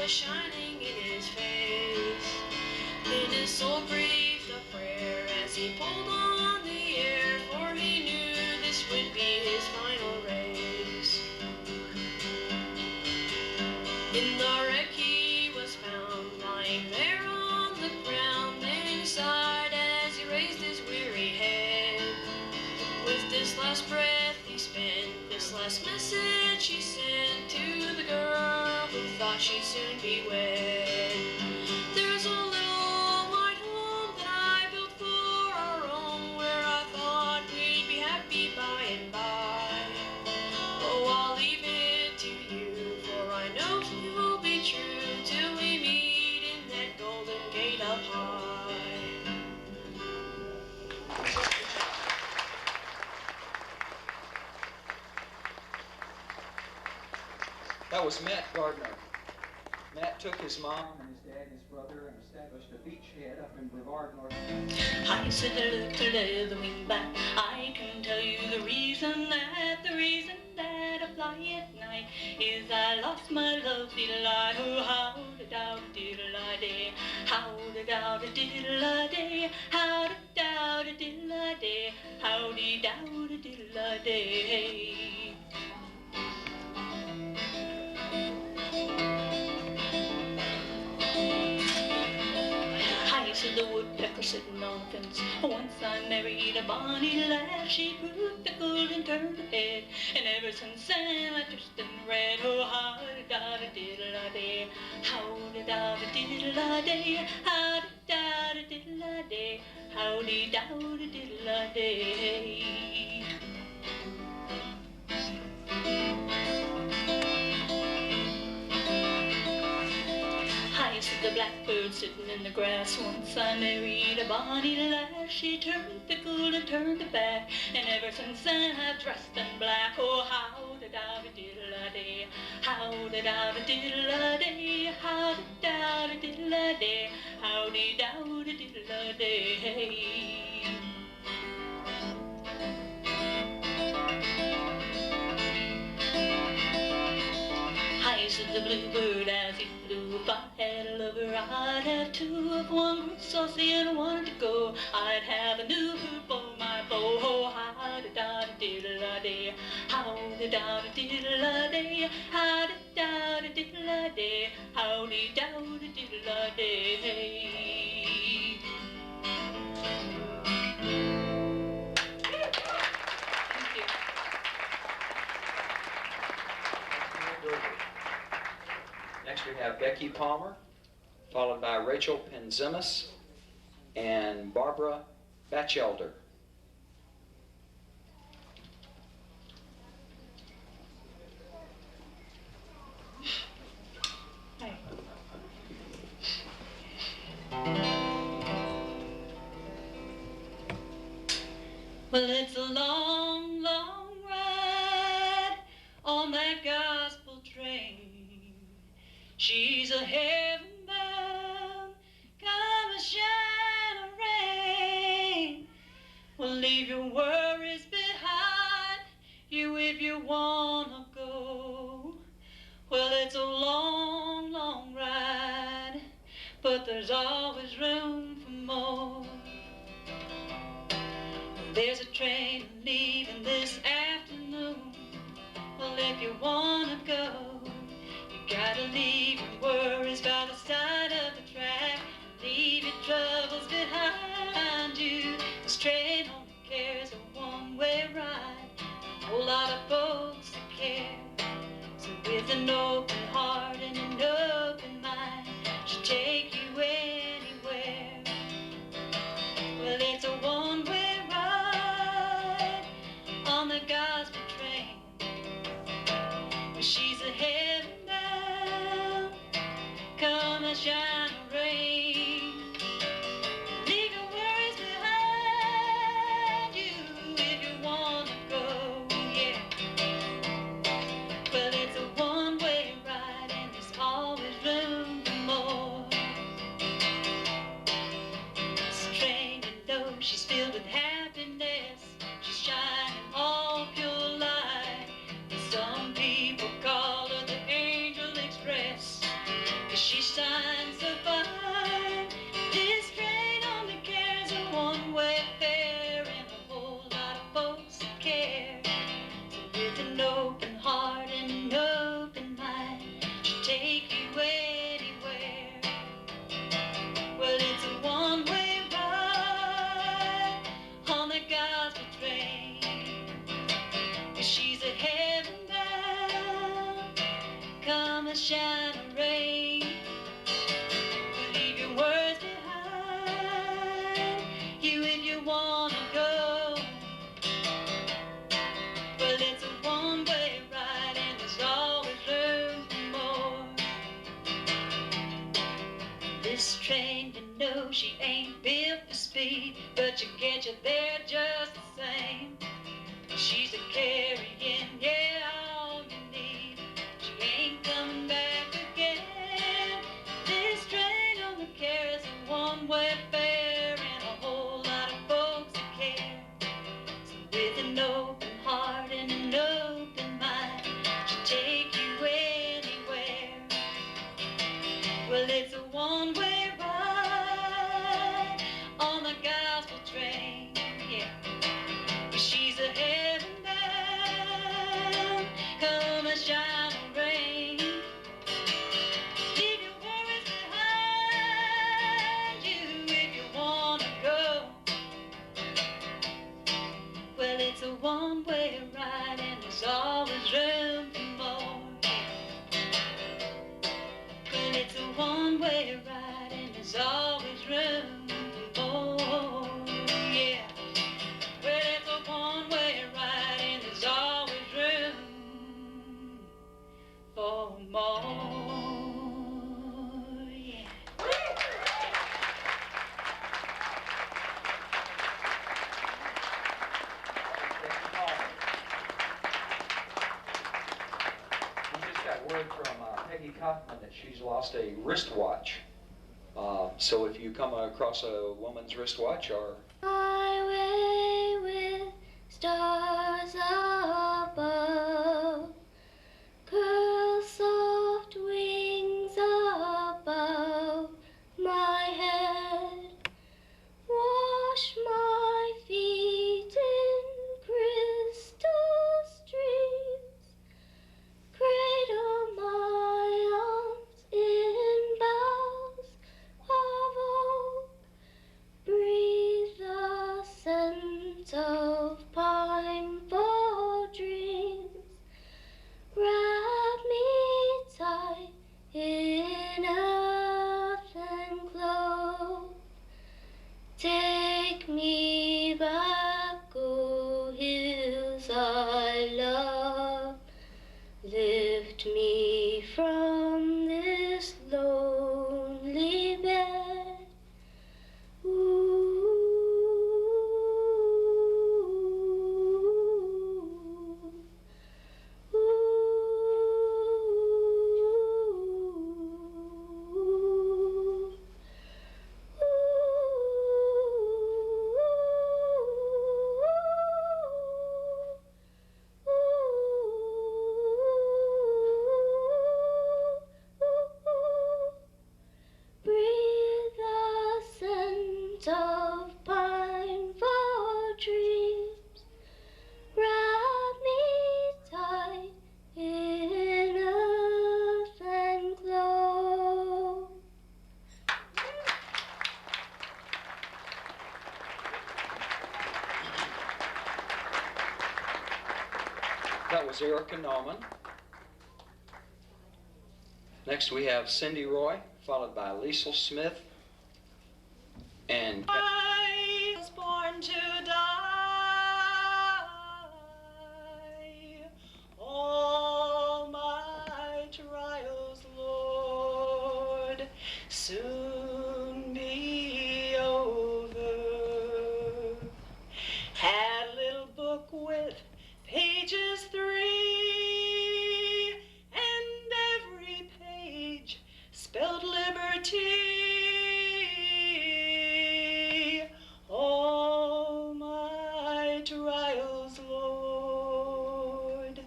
Shining in his face, then his soul breathed a prayer as he pulled on the air, for he knew this would be his final race. In the wreck he was found, lying there on the ground, then he sighed as he raised his weary head. With this last breath he spent, this last message he sent to the girl who thought she'd soon be wed. There's a little white home that I built for our own, where I thought we'd be happy by and by. Oh, I'll leave it to you, for I know you'll be true till we meet in that golden gate up high. That was Matt Gardner. Matt took his mom and his dad and his brother and established a beachhead up in Brevard, North Carolina. I said to look to leather wing back. I can tell you the reason that last night is I lost my love, diddle-I, oh, how-da-dow-diddle-I-day, how-da-dow-diddle-I-day, how-da-dow-diddle-I-day, howdy-dow-diddle-I-day. I said the woodpecker sitting on the fence. Once I married a bonny lass, she grew fickle and turned her head. And ever since then I just been red. Oh, how-da-da-da-diddle-I-day, how-da-da-da-diddle-I-day, how-da-da-da-diddle-I-day, howdy-dow-diddle-I-day. I said the blackbird sitting in the grass. Once I married a bonny lass, she turned fickle and turned her back. And ever since then I've dressed in black. Oh, how-da-da-da-diddle-I-day, how-da-da-da-diddle-I-day, how-da-da-da-diddle-I-day, howdy-dow-diddle-I-day. I said the bluebird as he flew, if I had a lover I'd have two. If one grew saucy and wanted to go, I'd have a new hoop for my bow. Oh, how-da-da-da-diddle-I-day, how-da-da-da-diddle-I-day, how-da-da-da-diddle-I-day, howdy-dow-diddle-I-day. Thank you. Next we have Becky Palmer, followed by Rachel Penzimus and Barbara Batchelder. Well, it's a long, long ride on that gospel train. She's a heaven bound, come a shine a rain. Well, leave your worries behind you if you wanna go. Well, it's a long, long ride, but there's always room for more. There's a train leaving this afternoon. Well, if you wanna go, you gotta leave your worries by the side of the track. Leave your troubles behind you. This train only carries a one-way ride. A whole lot of folks that care. So with an open heart and an open mind, she'll take you anywhere. Well, it's a one-way ride on the gospel train. Well, she's a heaven bound, come and shine a rain. Leave your worries behind you if you wanna go, yeah. Well, it's a one-way ride and there's always room for more. This train, you know, she's filled with happiness. She's shining all pure light. Some people call her the Angel Express, 'cause she shines so fine. This train only carries a one-way fare and a whole lot of folks that care. So with an open heart and an open mind, she'll take you anywhere. Well, it's a one-way ride on the gospel train. 'Cause she's a heaven bound, come and shine a rain. Leave your words behind you if you wanna go. Well, it's a one-way ride and there's always room for more. This train, you know, she ain't built for speed, but you get you there just the same. She's a carrying, yeah, all you need. She ain't coming back again. This train only carries a one-way fare and a whole lot of folks that care. So with an open heart and an open mind, Well, it's a one-way ride on the gospel train, yeah. She's a heaven bound, come and shine and rain. Leave your worries behind you if you wanna go. Well, it's a one-way ride and there's always room for more. Well, it's a one-way ride and there's always room for more, yeah. Well, it's a one-way ride and there's always room for more, yeah. We just got word from Peggy Kaufman that she's lost a wristwatch. So if you come across a woman's wristwatch or Highway with stars above, curl soft wings above my head, wash my feet in crystal streams, cradle my arms in boughs of oak, breathe the scent of pine for dreams, wrap me tight in earth and clove, take me back, oh hills I love, lift me from this lonely bed. Ooh, ooh, breathe the scent of pine for dreams, wrap me tight in earth and glow. that was Erica Nauman. Next we have Cindy Roy, followed by Liesl Smith and I was born to die. All my trials, Lord, soon be over. Had a little book with pages 3, and every page spelled liberty. All my trials, Lord,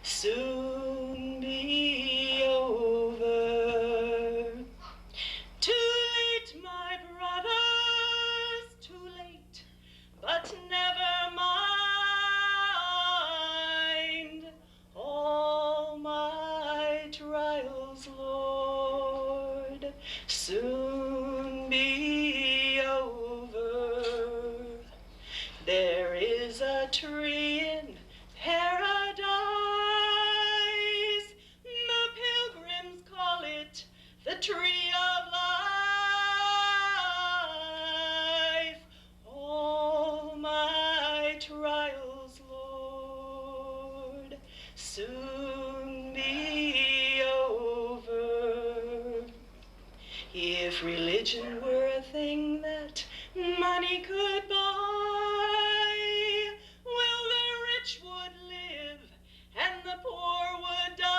soon be over. Too late, my brothers, too late, but never mind. All my trials, Lord, soon be over. There is a tree in paradise. The pilgrims call it the tree of life. All my trials, Lord, soon be over. If religion were a thing that money could buy, well, the rich would live and the poor would die.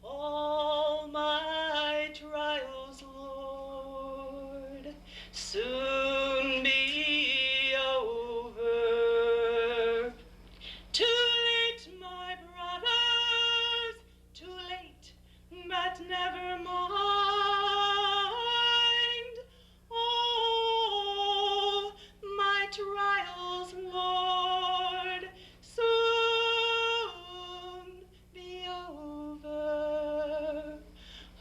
All my trials, Lord, soon be over. Too late, my brothers, too late, but never mind. Oh, my trials, Lord, soon be over.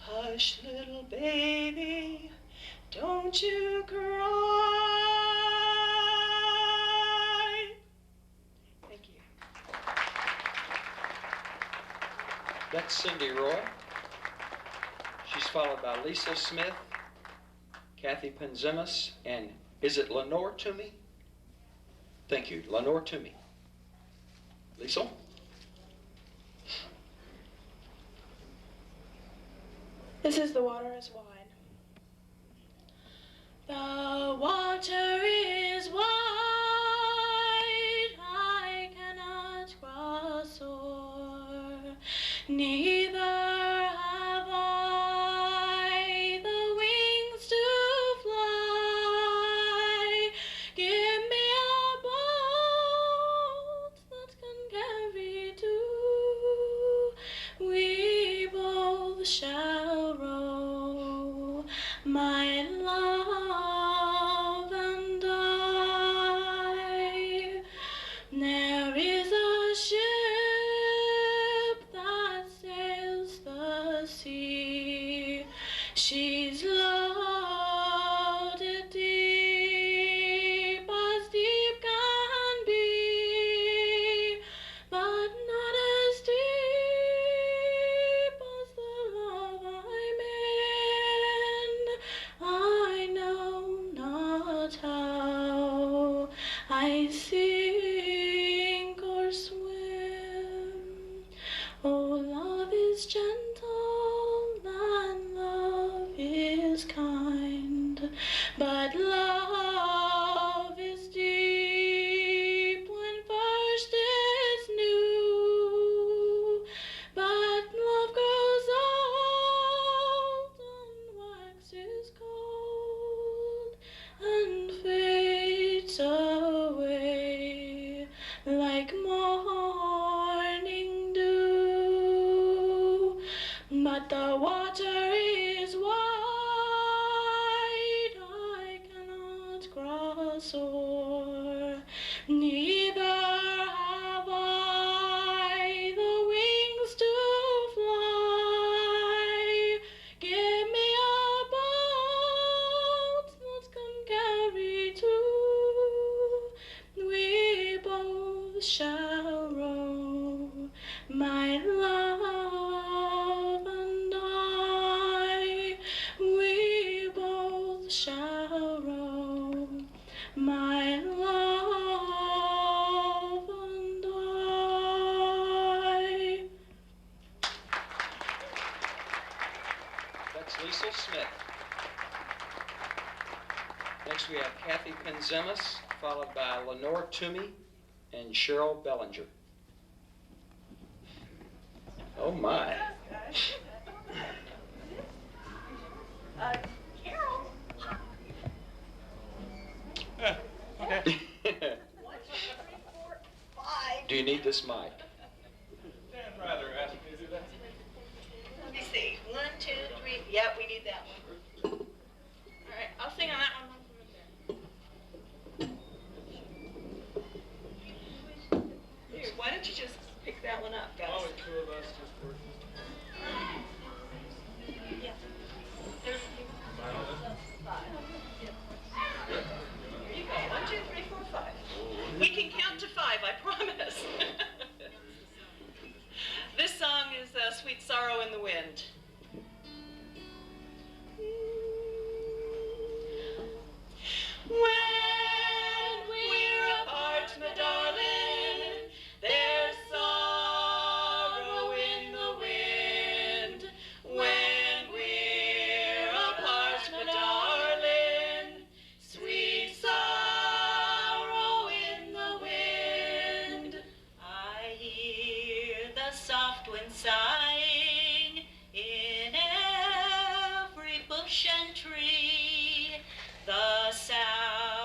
Hush, little baby, don't you cry. Thank you. That's Cindy Roy. She's followed by Lisa Smith, Kathy Penzimas, and is it Lenore Toomey? Thank you, Lenore Toomey. Lisa? This is The Water is Wide. The water is wide, I cannot cross o'er, neither have I the wings to fly. Give me a boat that can carry two, we both shall row, my love and I. There is a ship that sails the sea, she's loaded deep as deep can be, but not as deep as the love I'm in. I know not how I sink or swim. Oh, love is gentle and love is kind, but love is deep when first it's new. But love grows old and waxes cold and fades away like morning dew. But the water is wide, I cannot cross o'er, neither have I the wings to fly. Give me a boat that can carry two, we both shall row, my love and I. We both shall row, my love and I. That's Lisa Smith. Next we have Kathy Penzimas, followed by Lenore Toomey and Cheryl Bellinger. Oh my. Carol. Okay. 1, 2, 3, 4, 5. Do you need this mic? Dan rather asked me to do that. Let me see. 1, 2, 3. Yep, we need that one. All right, I'll sing on that one. Here, why don't you just pick that one up, guys? Only two of us just working. Yeah. There's 5. Here you go. 1, 2, 3, 4, 5. We can count to 5, I promise. This song is Sweet Sorrow in the Wind. When we're apart, my darling, there's sorrow in the wind. When we're apart, my darling, sweet sorrow in the wind. I hear the soft wind sighing in every bush and tree, the sound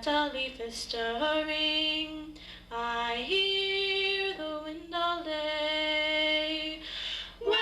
not a leaf is stirring. I hear the wind all day. When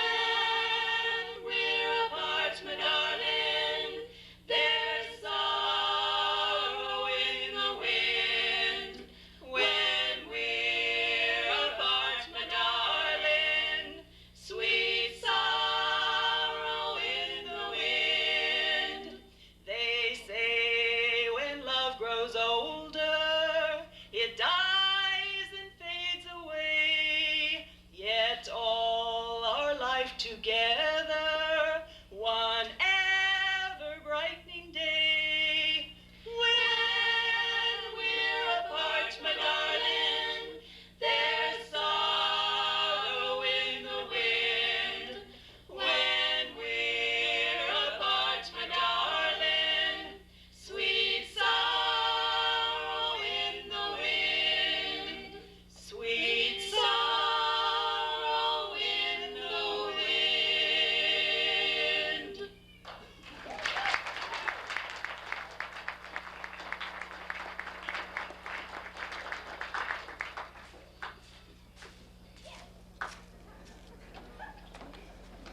we're apart, my darling, there's sorrow in the wind. When we're apart, my darling, sweet sorrow in the wind. They say when love grows older, it dies and fades away. Yet all our life together, one ever brightening day. When we're apart, my darling, there's sorrow in the wind. When we're apart, my darling, sweet sorrow in the wind. Sweet sorrow in the wind.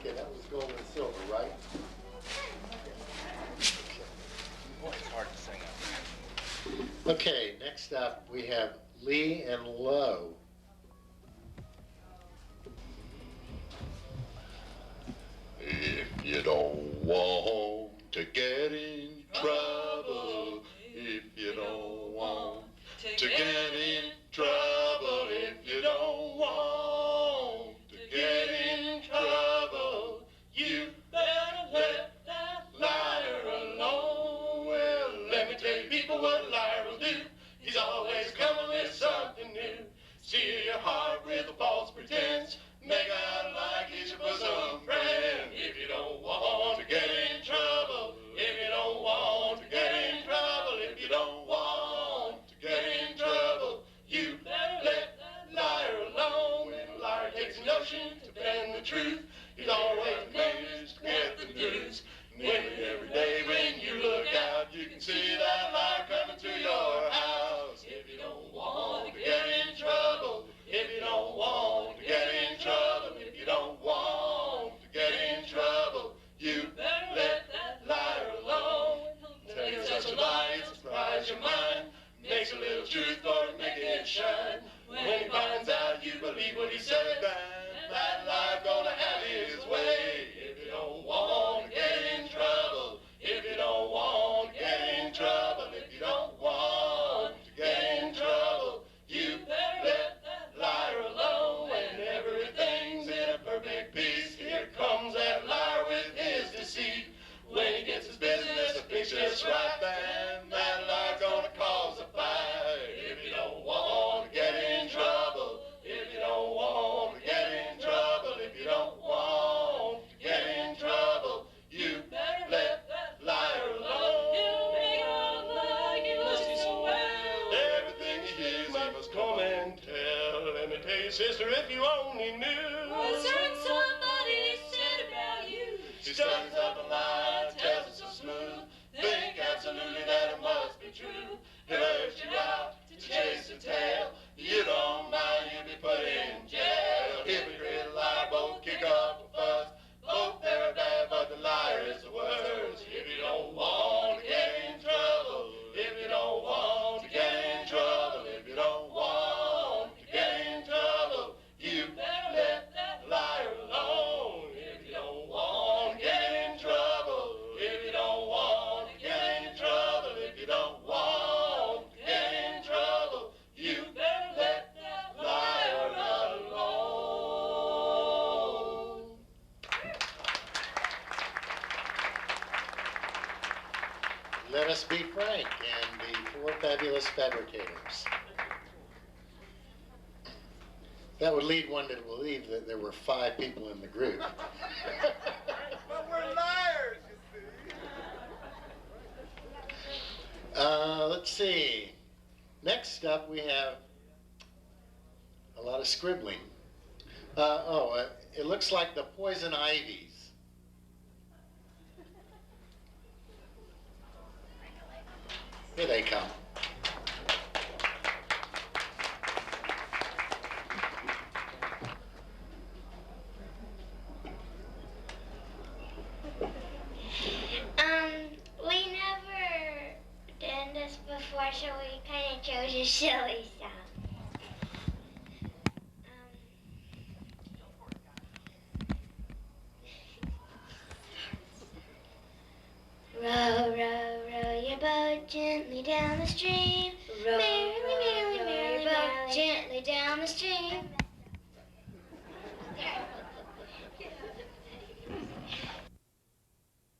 Okay, that was gold and silver, right? Boy, it's hard to sing up there. Okay, next up we have Lee and Lowe. If you don't want to get in trouble, if you don't want to get in trouble, if you don't want to get in trouble, you better let that liar alone. Well, let me tell you people what a liar will do. He's always coming with something new. Steal your heart with a false pretense. Make out like he's your bosom friend. If you don't want to get in trouble, if you don't want to get in trouble, if you don't want to get in trouble, you better let that liar alone. When a liar takes a notion to bend the truth, he's always managed to get the news. Nearly every day when you look out, you can see that liar coming to your house. If you don't want to get in trouble, if you don't want to get in trouble, if you don't want to get in trouble, you better let that liar alone. Tell you such a lie, it'll surprise your mind. Makes a little truth for to make it shine. When he finds out you believe what he said, that lie's gonna have his way. If you don't want to get in trouble, if you don't want to get in trouble, if you don't want to get in trouble, you better let that liar alone. When everything's in a perfect peace, here comes that liar with his deceit. When he gets his business a picture just right, then that lie's gonna cause a fight. If you don't want to get in trouble, if you don't want to get in trouble, if you don't want to get in trouble, you better let that liar alone. He'll make out like he loves you so well. Everything he hears, he must come and tell. Let me tell you, sister, if you only knew What certain somebody said about you. he stands up and lies, tells it so smooth. Think absolutely that it must be true. He urged you out to chase the tail. You don't mind, you'll be put in jail. Hypocrite and liar both kick up a fuss. Both very bad, but the liar is the worst. If you don't want to get in trouble, if you don't want to get in trouble, if you don't want to get in trouble, you better let that liar alone. If you don't want to get in trouble, if you don't want to get in trouble, if you don't want to get in trouble, you better let that liar alone. Let Us Be Frank and the Four Fabulous Fabricators. That would lead one to believe that there were 5 people in the group. But we're liars, you see. Let's see. Next up, we have a lot of scribbling. It looks like the Poison Ivies. Here they come. I chose a silly song. Row, row, row your boat gently down the stream. Row, merrily, merrily, merrily, boat gently down the stream.